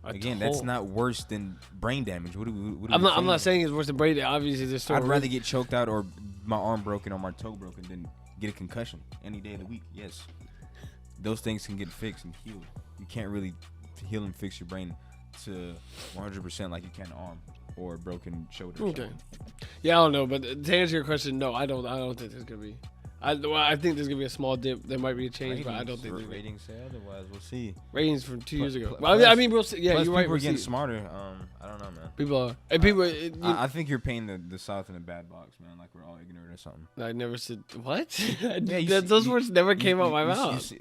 Again, that's not worse than brain damage. I'm not saying it's worse than brain damage. Obviously, there's still. I'd rather get choked out or my arm broken or my toe broken than get a concussion any day of the week. Yes, those things can get fixed and healed. You can't really heal and fix your brain to 100% like you can an arm or a broken shoulder. Okay. Yeah, I don't know, but to answer your question, no, I don't think there's gonna be. I think there's gonna be a small dip. There might be a change, but I don't think ratings say otherwise. We'll see. Ratings from 2 years ago. I mean, we'll see. Yeah, you're right. People are getting smarter. I don't know, man. People are. And people. I think you're painting the South in a bad box, man. Like we're all ignorant or something. I never said what. Those words never came out my mouth.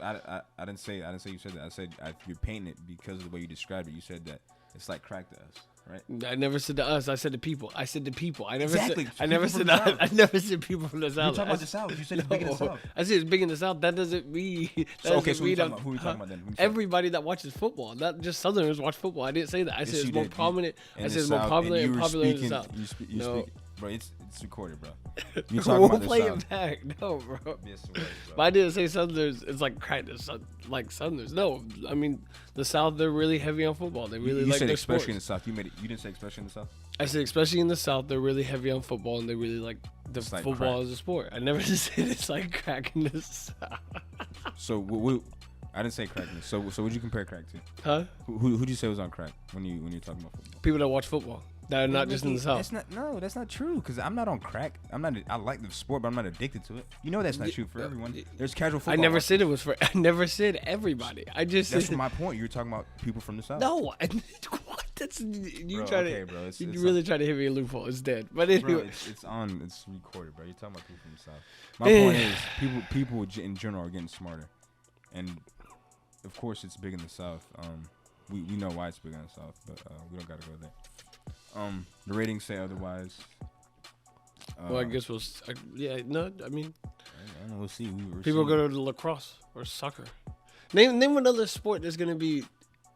I didn't say you said that. I said you're painting it because of the way you described it. You said that it's like crack to us. Right. I never said to us. I said to people. I never exactly. said. I never said that. I never said people from the South. You talking about the South? You said it's big in the South. I said it's big in the South. That doesn't mean. So who are we talking about then? Everybody that watches football. Not just Southerners watch football. I didn't say that. I said it's more prominent. I said it's more popular and popular in the South. No. Bro, it's recorded, bro. You talking about the South. We'll play it back. No, bro. But I didn't say Southerners. It's like crack like Southerners. No, I mean the South. They're really heavy on football. They really like their sports. You said especially in the South. You didn't say especially in the South. I said especially in the South. They're really heavy on football and they really like football as a sport. I never said it's like crack in the South. So I didn't say crack. So what'd you compare crack to? Huh? Who'd you say was on crack when you're talking about football? People that watch football. That are not just in the South. That's not true. Because I'm not on crack. I like the sport, but I'm not addicted to it. You know that's not true for everyone. There's casual football. I never said it was for. I never said everybody. I just. That's my point. You're talking about people from the South. No, what? That's you bro, trying okay, to. Bro, it's really trying to hit me a loophole. It's dead. But anyway, bro, it's recorded, bro. You're talking about people from the South. My point is people in general are getting smarter, and of course it's big in the South. We know why it's big in the South, but we don't gotta go there. The ratings say otherwise. Well, I guess we'll. Yeah, no, I mean, I don't know, we'll see. People go to lacrosse or soccer. Name another sport that's gonna be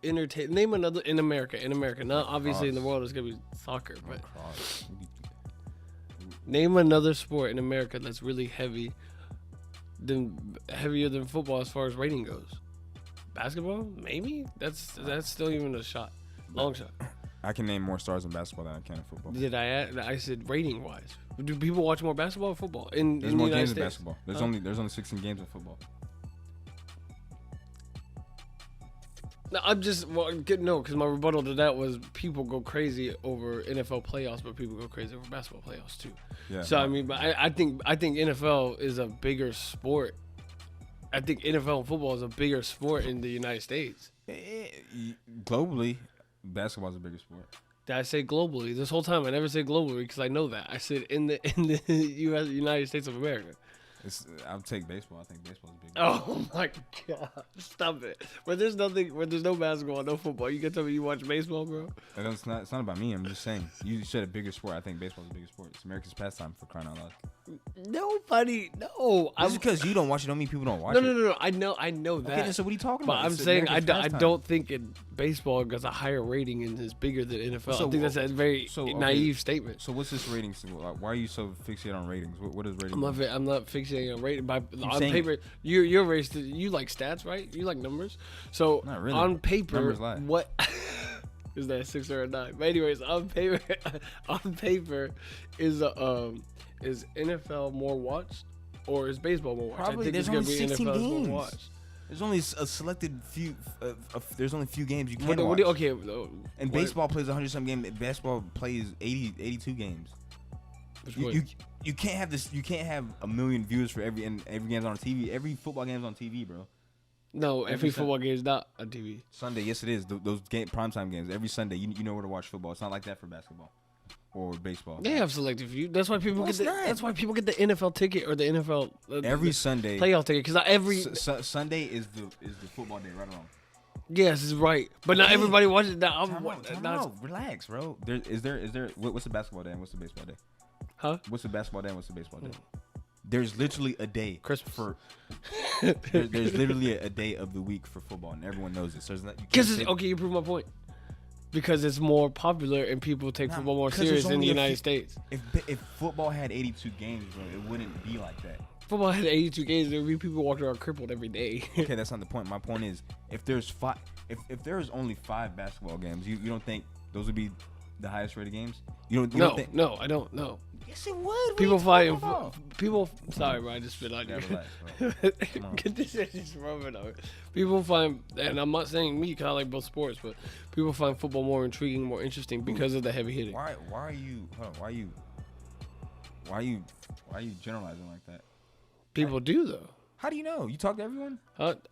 entertaining. Name another in America. Not obviously in the world. It's gonna be soccer, but lacrosse. Name another sport in America that's really heavier than football as far as rating goes. Basketball, maybe. That's still even a shot. Long shot. I can name more stars in basketball than I can in football. Did I add? I said rating wise. Do people watch more basketball or football? There's more games in basketball. There's only 16 games in football. No, I'm just because my rebuttal to that was people go crazy over NFL playoffs, but people go crazy over basketball playoffs too. Yeah. So I mean, but I think NFL is a bigger sport I think NFL and football is a bigger sport in the United States. Globally, basketball is a bigger sport. Did I say globally? This whole time I never said globally because I know that. I said in the U.S. United States of America. I'll take baseball. I think baseball is bigger. Oh my god! Stop it. Where there's no basketball, no football. You can tell me you watch baseball, bro? It's not about me. I'm just saying. You said a bigger sport. I think baseball is a bigger sport. It's America's pastime, for crying out loud. Nobody, no. Just because you don't watch it don't mean people don't watch it. No. No. I know that. Okay, then so what are you talking about? But I'm saying I don't think baseball has a higher rating and is bigger than NFL. So, I think that's a very naive statement. So what's this rating? Why are you so fixated on ratings? What is rating? I'm not fixating on rating. On paper, you're raised. You like stats, right? You like numbers. So not really. On paper, what is that, 6 or a 9? But anyways, on paper, is NFL more watched or is baseball more watched? Probably. I think there's it's only gonna be 16 NFL games. more watched. There's only a selected few. There's only a few games you can watch. Okay. And baseball plays 100-some games. Basketball plays 82 games. You can't have this. You can't have a million viewers for every game's on TV. Every football game's on TV, bro. No, every football game is not on TV. Sunday, yes, it is. Those primetime games every Sunday. You know where to watch football. It's not like that for basketball or baseball. They have selective view. That's why people get that's why people get the NFL ticket or the NFL every Sunday playoff ticket because every Sunday is the football day, right or wrong. Yes, it's right, but not everybody watches that. Relax, bro. Is there what's the basketball day and what's the baseball day? Huh? What's the basketball day and what's the baseball day? There's literally a day Christmas for. there's literally a day of the week for football, and everyone knows it. So it's not. You prove my point. Because it's more popular and people take football more serious in the United States. If football had 82 games, bro, it wouldn't be like that. Football had 82 games, there would be people walking around crippled every day. Okay, that's not the point. My point is, if there's only 5 basketball games, you don't think those would be the highest rated games? No, I don't know. Yes, it would. Sorry, bro, I just spit on you. Relax, Get this shit just rubbing on it. People find, and I'm not saying me, because I like both sports, but people find football more intriguing, more interesting because of the heavy hitting. Why are you generalizing like that? People do though. How do you know? You talk to everyone?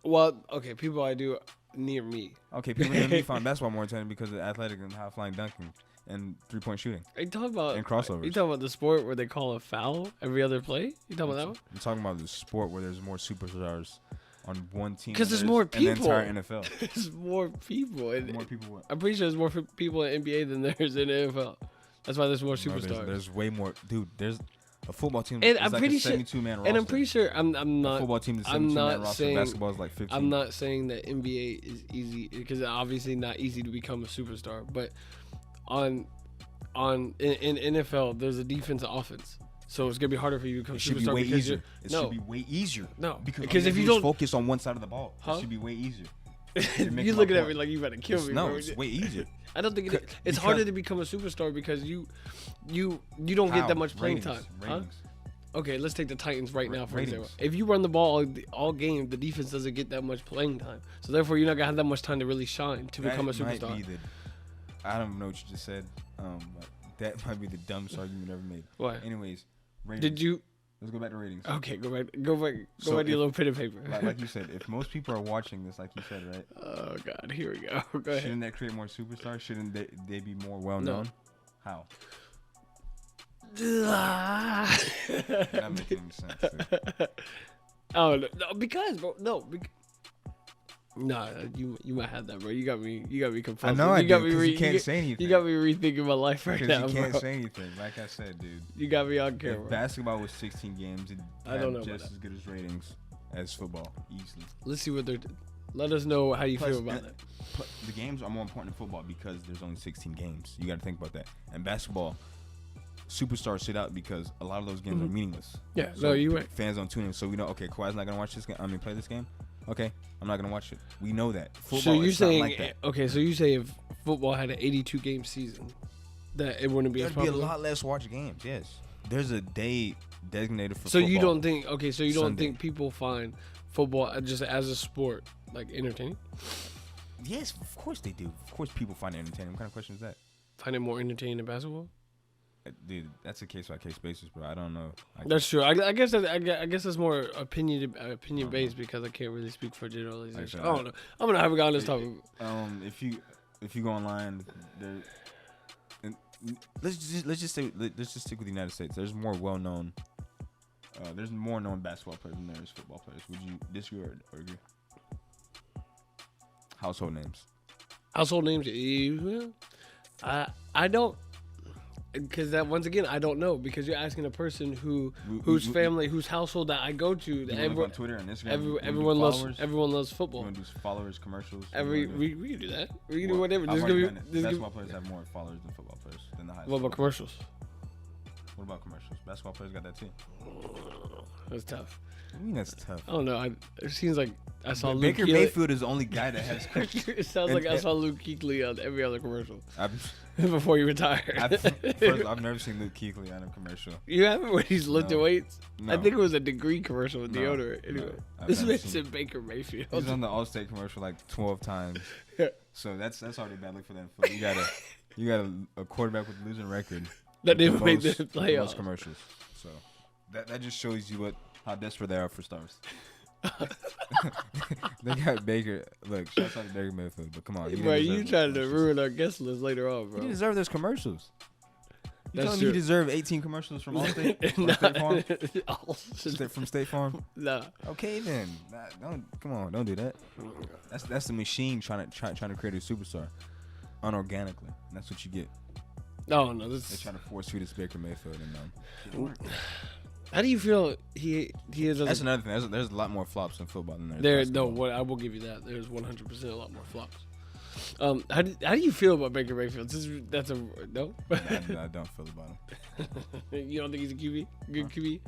Well, okay, people I do near me. Okay, people near me find basketball more entertaining because of athletic and high flying dunking and 3-point shooting. Are you talking about and crossovers? You talking about the sport where they call a foul every other play? You talking about that one? I'm talking about the sport where there's more superstars on one team. Because there's more people. In the entire NFL. There's more people. More people what? I'm pretty sure there's more people in NBA than there's in the NFL. That's why there's more superstars. There's way more, dude. There's a football team. And I'm pretty sure 72-man roster. And I'm pretty sure I'm not. A football team is 72-man roster. Basketball is like 15. I'm not saying that NBA is easy because it's obviously not easy to become a superstar. But in NFL, there's a defense and offense. So it's gonna be harder for you to become a superstar. Should be way easier. No, because if you don't focus on one side of the ball, it should be way easier. You looking at me like you better kill me. No, bro. it's way easier. I don't think it's harder to become a superstar because you don't get that much playing time. Ratings. Huh? Okay, let's take the Titans right now for example. If you run the ball all game, the defense doesn't get that much playing time. So therefore, you're not gonna have that much time to really shine to become a superstar. I don't know what you just said. But that might be the dumbest argument ever made. Why? Anyways, ratings. Did you? Let's go back to ratings. Okay, go back to your little pen and paper. Like you said, if most people are watching this, like you said, right? Oh God, here we go. Go ahead. Shouldn't that create more superstars? Shouldn't they be more well known? No. How? That makes any sense. Dude. Oh no, because bro, Nah, you might have that, bro. You got me confused. I know you can't say anything. You got me rethinking my life right now, you can't say anything. Like I said, dude. You got me on camera. If basketball was 16 games, it'd have just as good as ratings as football, easily. Let's see what they're. Let us know how you feel about that. The games are more important than football because there's only 16 games. You got to think about that. And basketball, superstars sit out because a lot of those games are meaningless. Yeah, so no, you're right. Fans don't tune in, so we know. Okay, Kawhi's not gonna watch this game. Play this game. Okay, I'm not gonna watch it. We know that. Football so you're saying, not like that. Okay, so you say if football had an 82 game season, that it wouldn't be as popular? There'd be a lot less watch games. Yes, there's a day designated for. So football. you don't think? Okay, so you don't Sunday. think people find football just as a sport like entertaining? Yes, of course they do. Of course, people find it entertaining. What kind of question is that? Find it more entertaining than basketball? Dude, that's a case by case basis, bro. I don't know. That's true. I guess that's more opinion based because I can't really speak for generalization. I don't know. I'm gonna have a guy on this topic. If you go online, there, and let's just stick with the United States. There's more well-known. There's more known basketball players than there is football players. Would you disagree or agree? Household names. Household names. I don't. Because that once again, I don't know because you're asking a person whose family, whose household that I go to. You on Twitter and Instagram. Everyone loves football. You want to do followers, commercials? We can do that. We can do whatever. Basketball players have more followers than football players than the highest. What about commercials? What about commercials? Basketball players got that too. That's tough. What do you mean that's tough? I don't know. It seems like I saw Baker Mayfield is the only guy that has. It sounds like I saw Luke Kuechly on every other commercial before he retired. I've never seen Luke Kuechly on a commercial. You haven't when he's lifting weights? No. I think it was a degree commercial with deodorant. Anyway, this man said Baker Mayfield. He's on the Allstate commercial like 12 times. So that's already bad luck for them. You got a quarterback with a losing record that didn't make the playoffs. Most commercials. So that just shows you how desperate they are for stars. They got Baker. Look, shouts out to Baker Mayfield, but come on, bro, you trying to ruin our guest list later on, bro. He deserve those commercials. You telling me true. You deserve 18 commercials from Allstate? State Farm? From State Farm? Nah. Okay then. Don't do that. That's the machine trying to create a superstar, unorganically. And that's what you get. No, they're trying to force feed it to Baker Mayfield and How do you feel he is? That's another thing. There's a lot more flops in football than I will give you that. There's 100% a lot more flops. How do you feel about Baker Mayfield? That's a no. I don't feel about him. You don't think he's a QB? Good QB?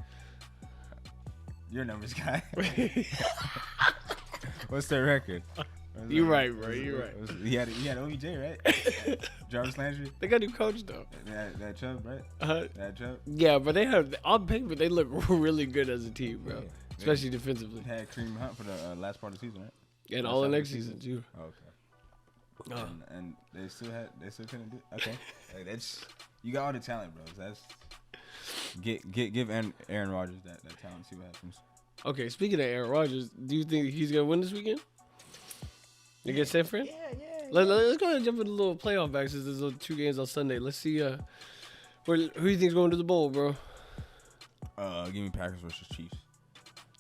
You're a numbers guy. What's their record? You're right, bro. You're right. He had OBJ, right? Jarvis Landry. They got a new coach though. That Chubb, right? That Chubb. Yeah, but they have on paper they look really good as a team, bro. Yeah. Especially defensively. They had Kareem Hunt for the last part of the season, right? And all the next season too. Oh, okay. And they still couldn't do it. Okay. That's you got all the talent, bro. That's give Aaron Rodgers that talent. See what happens. Okay, speaking of Aaron Rodgers, do you think he's gonna win this weekend? Against San Fran? Yeah. Let's go ahead and jump into the little playoff back since there's 2 games on Sunday. Let's see who do you think's going to the bowl, bro? Give me Packers versus Chiefs.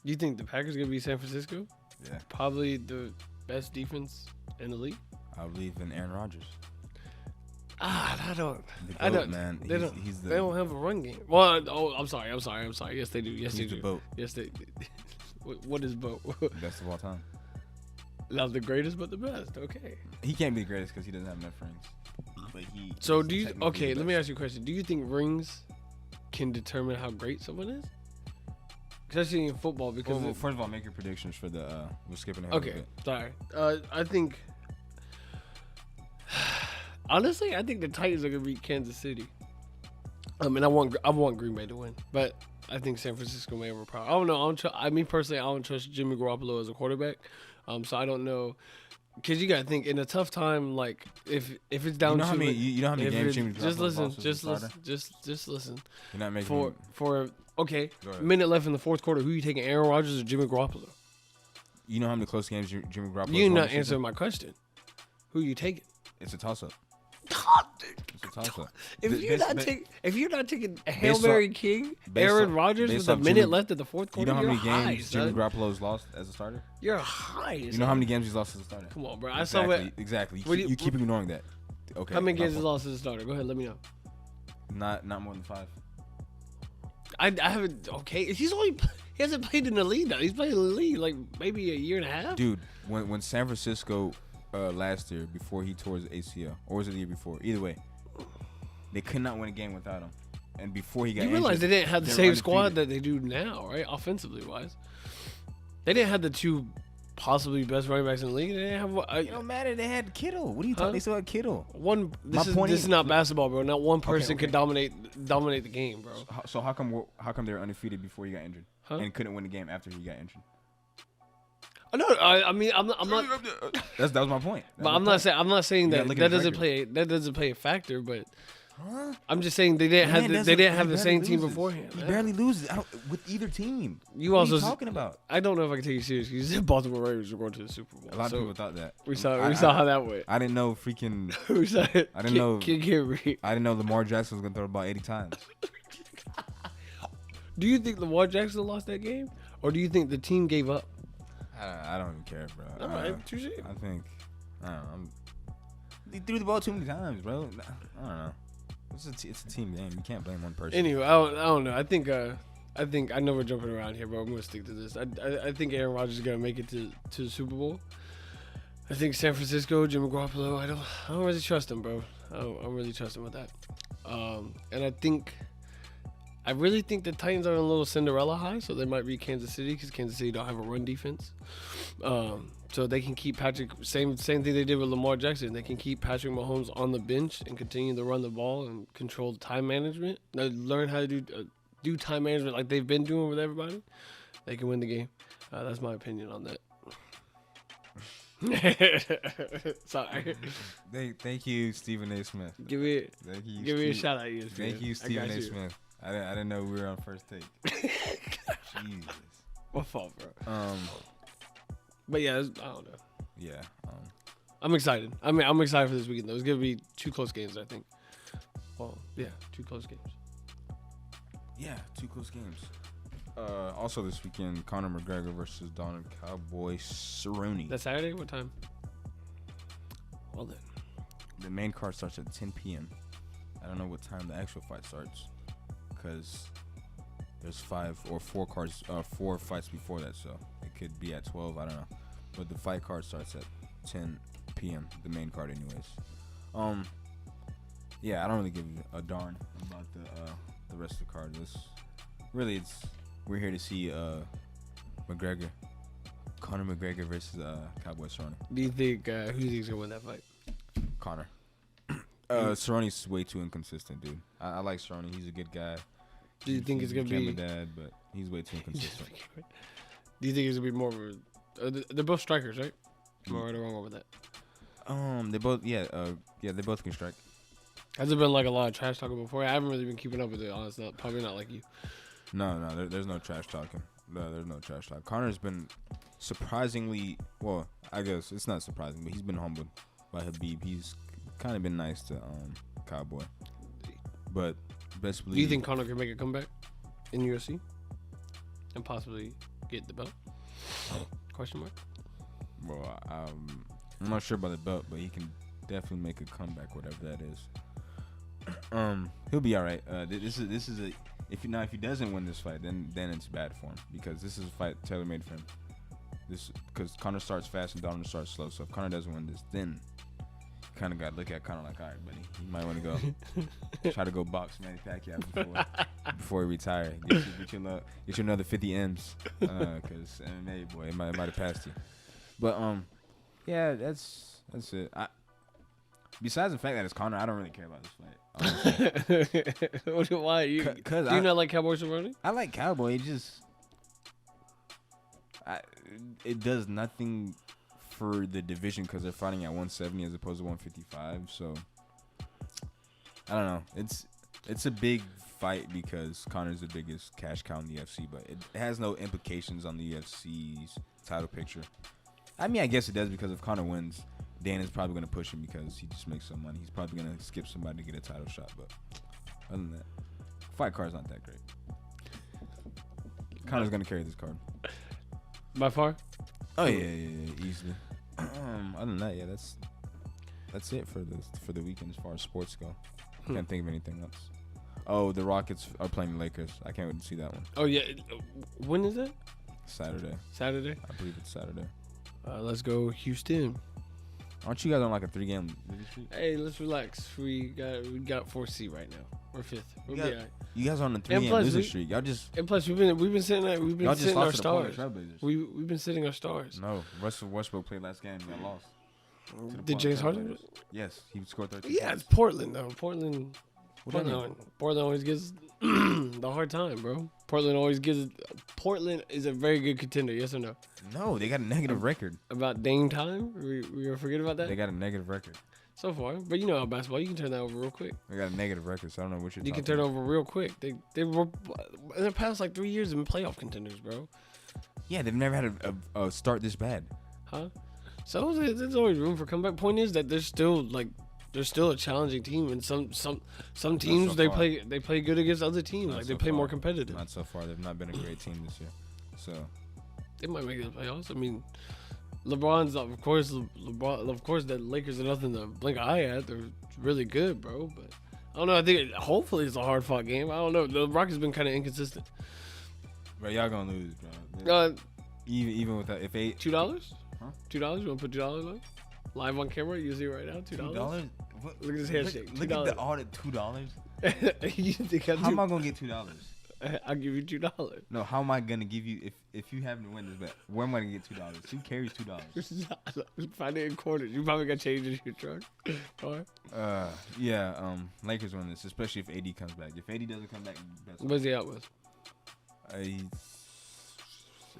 You think the Packers gonna beat San Francisco? Yeah. Probably the best defense in the league. I believe in Aaron Rodgers. I don't. Man. They don't have a run game. Well, I'm sorry. Yes, they do. Yes, they do. The boat. Yes, they. What is boat? Best of all time. Not the greatest, but the best. Okay. He can't be the greatest because he doesn't have enough rings. But he. So do you? Okay, let me ask you a question. Do you think rings can determine how great someone is? Especially in football, because first of all, make your predictions for the. We're skipping ahead. Okay, sorry. I think. Honestly, I think the Titans are gonna beat Kansas City. I want Green Bay to win, but I think San Francisco may overpower. I don't know. Personally, I don't trust Jimmy Garoppolo as a quarterback. So I don't know, because you gotta think in a tough time, like if it's down to you know how many games Jimmy Garoppolo just listen. You're not making minute left in the fourth quarter. Who you taking, Aaron Rodgers or Jimmy Garoppolo? You know how many close games Jimmy Garoppolo? You're not answering my question. Who you taking? It's a toss-up. It's a toss-up. If you're not taking Hail Mary King, Aaron Rodgers with a minute left in the fourth quarter, you know how many games Jimmy Garoppolo's lost as a starter? You're high. You know how many games he's lost as a starter? Come on, bro. Exactly. You keep ignoring that. Okay. How many games he's lost as a starter? Go ahead, let me know. Not more than 5. I haven't. Okay, he hasn't played in the league now. He's played in the league like maybe a year and a half. Dude, when San Francisco last year before he tore his ACL, or was it the year before? Either way, they could not win a game without him. And before he got injured, you realize they didn't have the same squad that they do now, right? Offensively wise, they didn't have the 2 possibly best running backs in the league. They didn't have. It don't matter. They had Kittle. What are you talking? They still had Kittle. This is not basketball, bro. Not one person could dominate the game, bro. So how come they were undefeated before he got injured and couldn't win the game after he got injured? No, I mean I'm not. That was my point. I'm not saying that doesn't play a factor, but Huh? I'm just saying they didn't have the same team beforehand. He barely loses with either team. You what also are you talking about? I don't know if I can take you seriously. You said Baltimore Ravens were going to the Super Bowl. A lot of people thought that. We saw how that went. I didn't know freaking. We saw it. I didn't know. I didn't know Lamar Jackson was gonna throw the ball 80 times. Do you think Lamar Jackson lost that game, or do you think the team gave up? I don't even care, bro. All right, touche. I think. I don't know. He threw the ball too many times, bro. I don't know. It's a team game. You can't blame one person. Anyway, I don't know. I think I know we're jumping around here, but I'm gonna stick to this. I think Aaron Rodgers is gonna make it to the Super Bowl. I think San Francisco, Jimmy Garoppolo. I don't really trust him, bro. I don't really trust him with that. And I really think the Titans are on a little Cinderella high, so they might beat Kansas City because Kansas City don't have a run defense. So they can keep Patrick, same thing they did with Lamar Jackson. They can keep Patrick Mahomes on the bench and continue to run the ball and control time management. Now, learn how to do time management like they've been doing with everybody. They can win the game. That's my opinion on that. Sorry. Thank you, Stephen A. Smith. Give me a shout out. Thank you, Stephen A. Smith. I didn't know we were on first take. Jesus. My fault, bro. But yeah, I don't know. Yeah. I'm excited. I'm excited for this weekend though. It's gonna be 2 close games, I think. Well, yeah, 2 close games. Yeah, 2 close games. Also this weekend, Conor McGregor versus Donald Cowboy Cerrone. That Saturday? What time? Well then. The main card starts at 10 p.m. I don't know what time the actual fight starts, because there's 4 fights before that, so it could be at 12. I don't know, but the fight card starts at 10 p.m. The main card, anyways. Yeah, I don't really give a darn about the rest of the card. We're here to see Conor McGregor versus Cowboy Cerrone. Do you think who do you think's gonna win that fight? Conor. Cerrone's way too inconsistent, dude. I like Cerrone. He's a good guy. Do you think it's gonna be a dad, but he's way too inconsistent. Do you think it's gonna be more of a? They're both strikers, right? Am I right or wrong over that? They both, they both can strike. Has there been like a lot of trash talking before? I haven't really been keeping up with it. Honestly, probably not like you. No, there's no trash talking. No, there's no trash talk. Conor's been surprisingly, well, I guess it's not surprising, but he's been humbled by Habib. He's kind of been nice to Cowboy. But best believe. Do you think Conor can make a comeback in UFC and possibly get the belt? Question mark. Well, I'm not sure about the belt, but he can definitely make a comeback, whatever that is. He'll be all right. This is a if he doesn't win this fight, then it's bad for him, because this is a fight tailor made for him. Because Conor starts fast and Donald starts slow. So if Conor doesn't win this, then kind of got to look at Conor like, all right, buddy, you might want to go try to go box Manny Pacquiao before he retire. Get you another 50 M's, because MMA, boy, it might have passed you. But yeah, that's it. Besides the fact that it's Conor, I don't really care about this fight. Why? Do you not like Cowboy Cerrone? I like Cowboy. It does nothing for the division, because they're fighting at 170 as opposed to 155. So I don't know. It's a big fight because Conor's the biggest cash cow in the UFC, but it has no implications on the UFC's title picture. I mean, I guess it does, because if Conor wins, Dana's probably going to push him because he just makes some money. He's probably going to skip somebody to get a title shot. But other than that, fight card's not that great. Conor's going to carry this card. By far? Oh, yeah, easily. Other than that, yeah, that's it for the weekend as far as sports go. Can't think of anything else. Oh, the Rockets are playing the Lakers. I can't wait to see that one. Oh, yeah. When is it? Saturday. I believe it's Saturday. Let's go Houston. Aren't you guys on like a 3-game losing streak? Hey, let's relax. We got 4C right now. We're 5th. You guys are on a 3-game losing streak. Y'all just. And plus, we've been sitting our stars. We've been sitting our stars. No, Russell Westbrook played last game. Got lost. Did James Harden? Yes, he scored 13. Yeah, it's Portland though. Portland always gives the hard time, bro. Portland is a very good contender. Yes or no? No, they got a negative record. About Dame time? We gonna forget about that? They got a negative record. So far, but you know how basketball, you can turn that over real quick. I got a negative record, so I don't know what you're You talking can turn about. over real quick. They were in the past like 3 years they've been playoff contenders, bro. Yeah, they've never had a start this bad. Huh? So there's always room for comeback. Point is that they're still a challenging team, and some teams so they far. play good against other teams. Not Like so they play far. more competitive. Not so far. They've not been a great team this year. So They might make the playoffs. I mean, LeBron's of course. Of course, the Lakers are nothing to blink an eye at. They're really good, bro. But I don't know. I think hopefully it's a hard fought game. I don't know. The Rockets been kind of inconsistent. bro, y'all gonna lose, bro. Even with that, if $2? Huh? $2? You want to put $2 on? Live on camera? You see it right now? $2? $2? Look at this handshake. Look at the audit. $2. You think How am I gonna get $2? I'll give you $2. No, how am I gonna give you if you happen to win this bet? Where am I gonna get $2? Who carries $2? Find it in quarters. You probably got change in your truck. Or Yeah. Lakers win this, especially if AD comes back. If AD doesn't come back, that's what's he out with?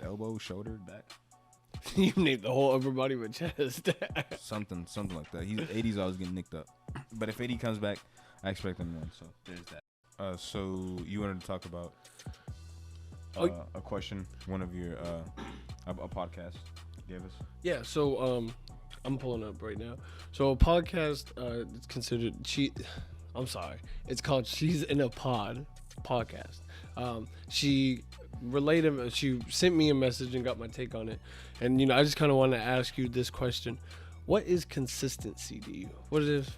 Elbow, shoulder, back, You named the whole upper body with chest. something like that. AD's always getting nicked up. But if AD comes back, I expect them to win. So there's that. So you wanted to talk about a question one of your a podcast gave us. Yeah, so I'm pulling up right now. So a podcast it's considered it's called She's in a Pod podcast. She sent me a message and got my take on it. And I just kind of want to ask you this question. What is consistency to you? What is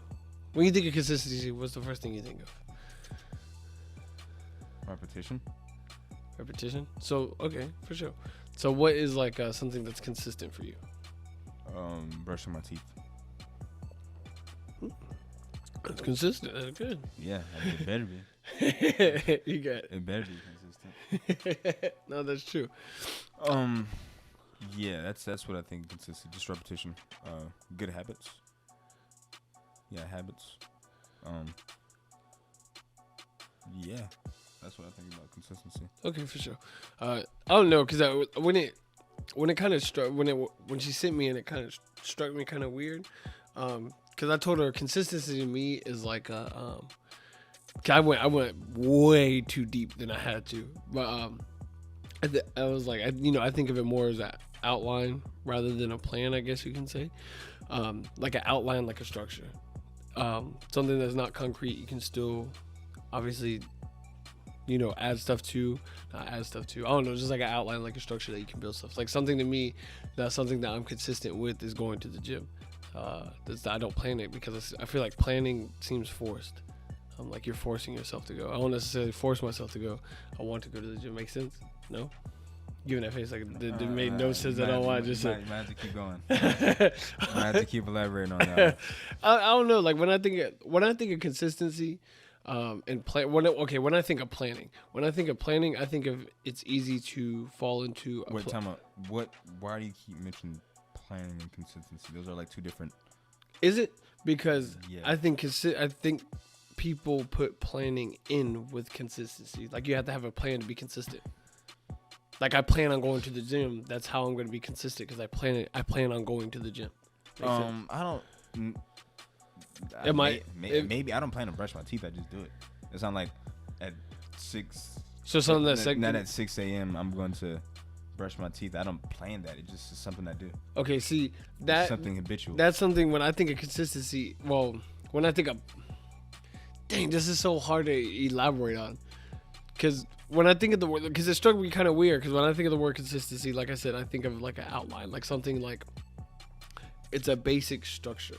when you think of consistency, what's the first thing you think of? Repetition. So okay, for sure. So what is like something that's consistent for you? Brushing my teeth. That's consistent. That's good. Yeah, it better be. You got it. It better be consistent. No, that's true. Yeah, that's what I think consistent. Just repetition. Good habits. Yeah, habits. Yeah, that's what I think about consistency. Okay, for sure. I don't know, cause when it kind of struck when she sent me and it kind of struck me kind of weird. Cause I told her consistency to me is like I went way too deep than I had to, but I was like I think of it more as an outline rather than a plan, I guess you can say. Like an outline, like a structure. Something that's not concrete, you can still obviously add stuff to, not add stuff to. I don't know, just like an outline, like a structure that you can build stuff. Like something to me, that's something that I'm consistent with is going to the gym. I don't plan it because I feel like planning seems forced. Like you're forcing yourself to go. I don't necessarily force myself to go. I want to go to the gym. Makes sense? No? Giving that face like it made no sense at all. I just said. Might have to keep going. I have to keep elaborating on that. I don't know. Like when I think of consistency, and plan. When I think of planning, I think of it's easy to fall into. Wait, time out. Why do you keep mentioning planning and consistency? Those are like two different. Is it because Yeah. I think people put planning in with consistency. Like you have to have a plan to be consistent. Like I plan on going to the gym. That's how I'm going to be consistent because I plan on going to the gym. Makes sense? I don't. It might. Maybe I don't plan to brush my teeth. I just do it. It's not like at 6. So something that's not at 6 a.m. I'm going to brush my teeth. I don't plan that. It just is something I do. Okay, see It's that something habitual. That's something when I think of consistency. Well, when I think of, dang, this is so hard to elaborate on. Because when I think of the word, because it struck me kind of weird. Because when I think of the word consistency, like I said, I think of like an outline, like something like it's a basic structure.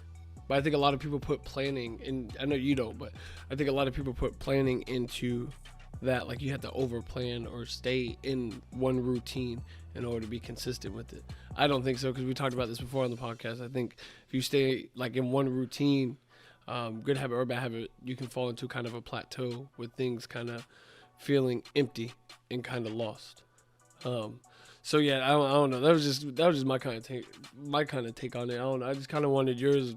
But I think a lot of people put planning in. I know you don't, but I think a lot of people put planning into that. Like you have to over plan or stay in one routine in order to be consistent with it. I don't think so because we talked about this before on the podcast. I think if you stay like in one routine, good habit or bad habit, you can fall into kind of a plateau with things kind of feeling empty and kind of lost. So yeah, I don't know. That was just my kind of take on it. I don't know. I just kind of wanted yours.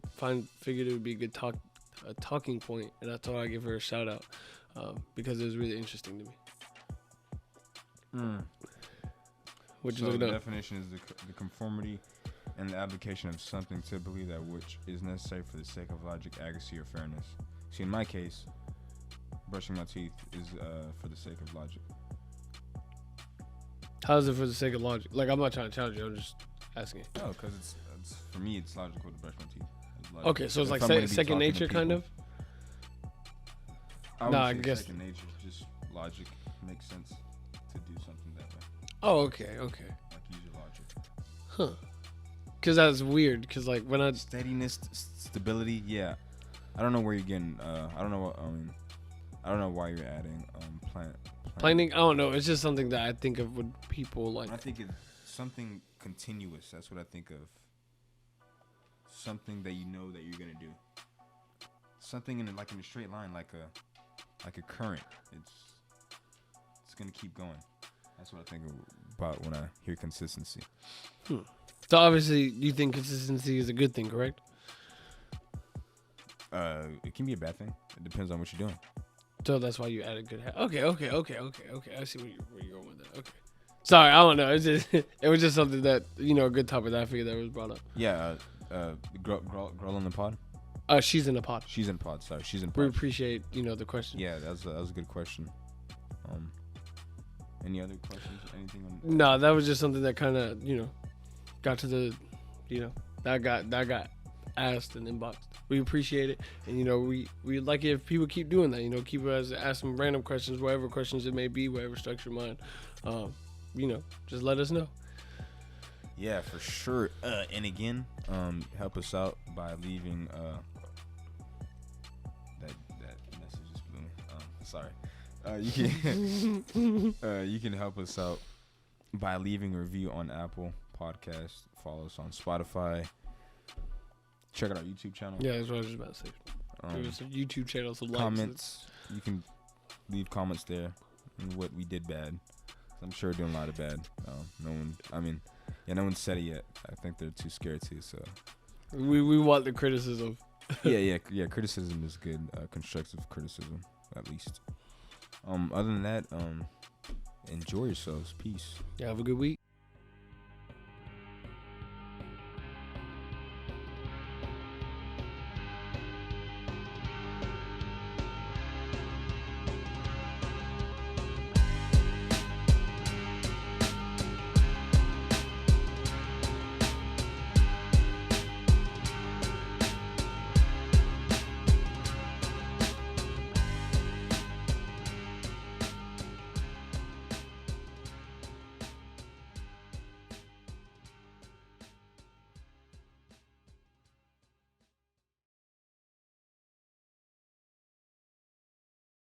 Figured it would be a good talking point, and I thought I'd give her a shout out because it was really interesting to me. What you looking the up? definition is the conformity And the application of something typically that which is necessary for the sake of logic, accuracy, or fairness. See, in my case, brushing my teeth is for the sake of logic. How is it for the sake of logic? Like, I'm not trying to challenge you. I'm just asking. Oh, because it's for me, it's logical to brush my teeth. Okay, so it's If like I'm gonna be second talking to nature, kind people, of. I I would say guess. second nature, just logic makes sense to do something that way. Oh, okay. Like use your logic. Huh. Because that's weird. Because, like, when I... Steadiness, stability, yeah. I don't know where you're getting. I don't know what. I don't know why you're adding Planning, I don't know. It's just something that I think of when people, like... I think it's something continuous. That's what I think of. Something that you know that you're gonna do. Something in a straight line, like a current. It's gonna keep going. That's what I think about when I hear consistency. So obviously, you think consistency is a good thing, correct? It can be a bad thing. It depends on what you're doing. So that's why you added good habits. Okay. I see where you're going with that. Okay. Sorry, I don't know. It's just it was just something that a good topic that I figured that was brought up. Yeah. Girl on the pod. She's in the pod. She's in pod. Sorry, she's in pod. We appreciate the question. Yeah, that was a good question. Any other questions? Anything on? No, that was just something that kind of got to the that got asked and inboxed. We appreciate it, and we like it if people keep doing that. Keep us ask some random questions, whatever questions it may be, whatever structure mind. Just let us know. Yeah, for sure. And again, help us out by leaving that message just blew me. Sorry. You can help us out by leaving a review on Apple Podcasts. Follow us on Spotify. Check out our YouTube channel. Yeah, that's what I was just about to say. There's a YouTube channel, so comments. You can leave comments there on what we did bad. I'm sure we're doing a lot of bad. No one said it yet. I think they're too scared to. So we want the criticism. yeah. Criticism is good. Constructive criticism, at least. Other than that, enjoy yourselves. Peace. Yeah, have a good week.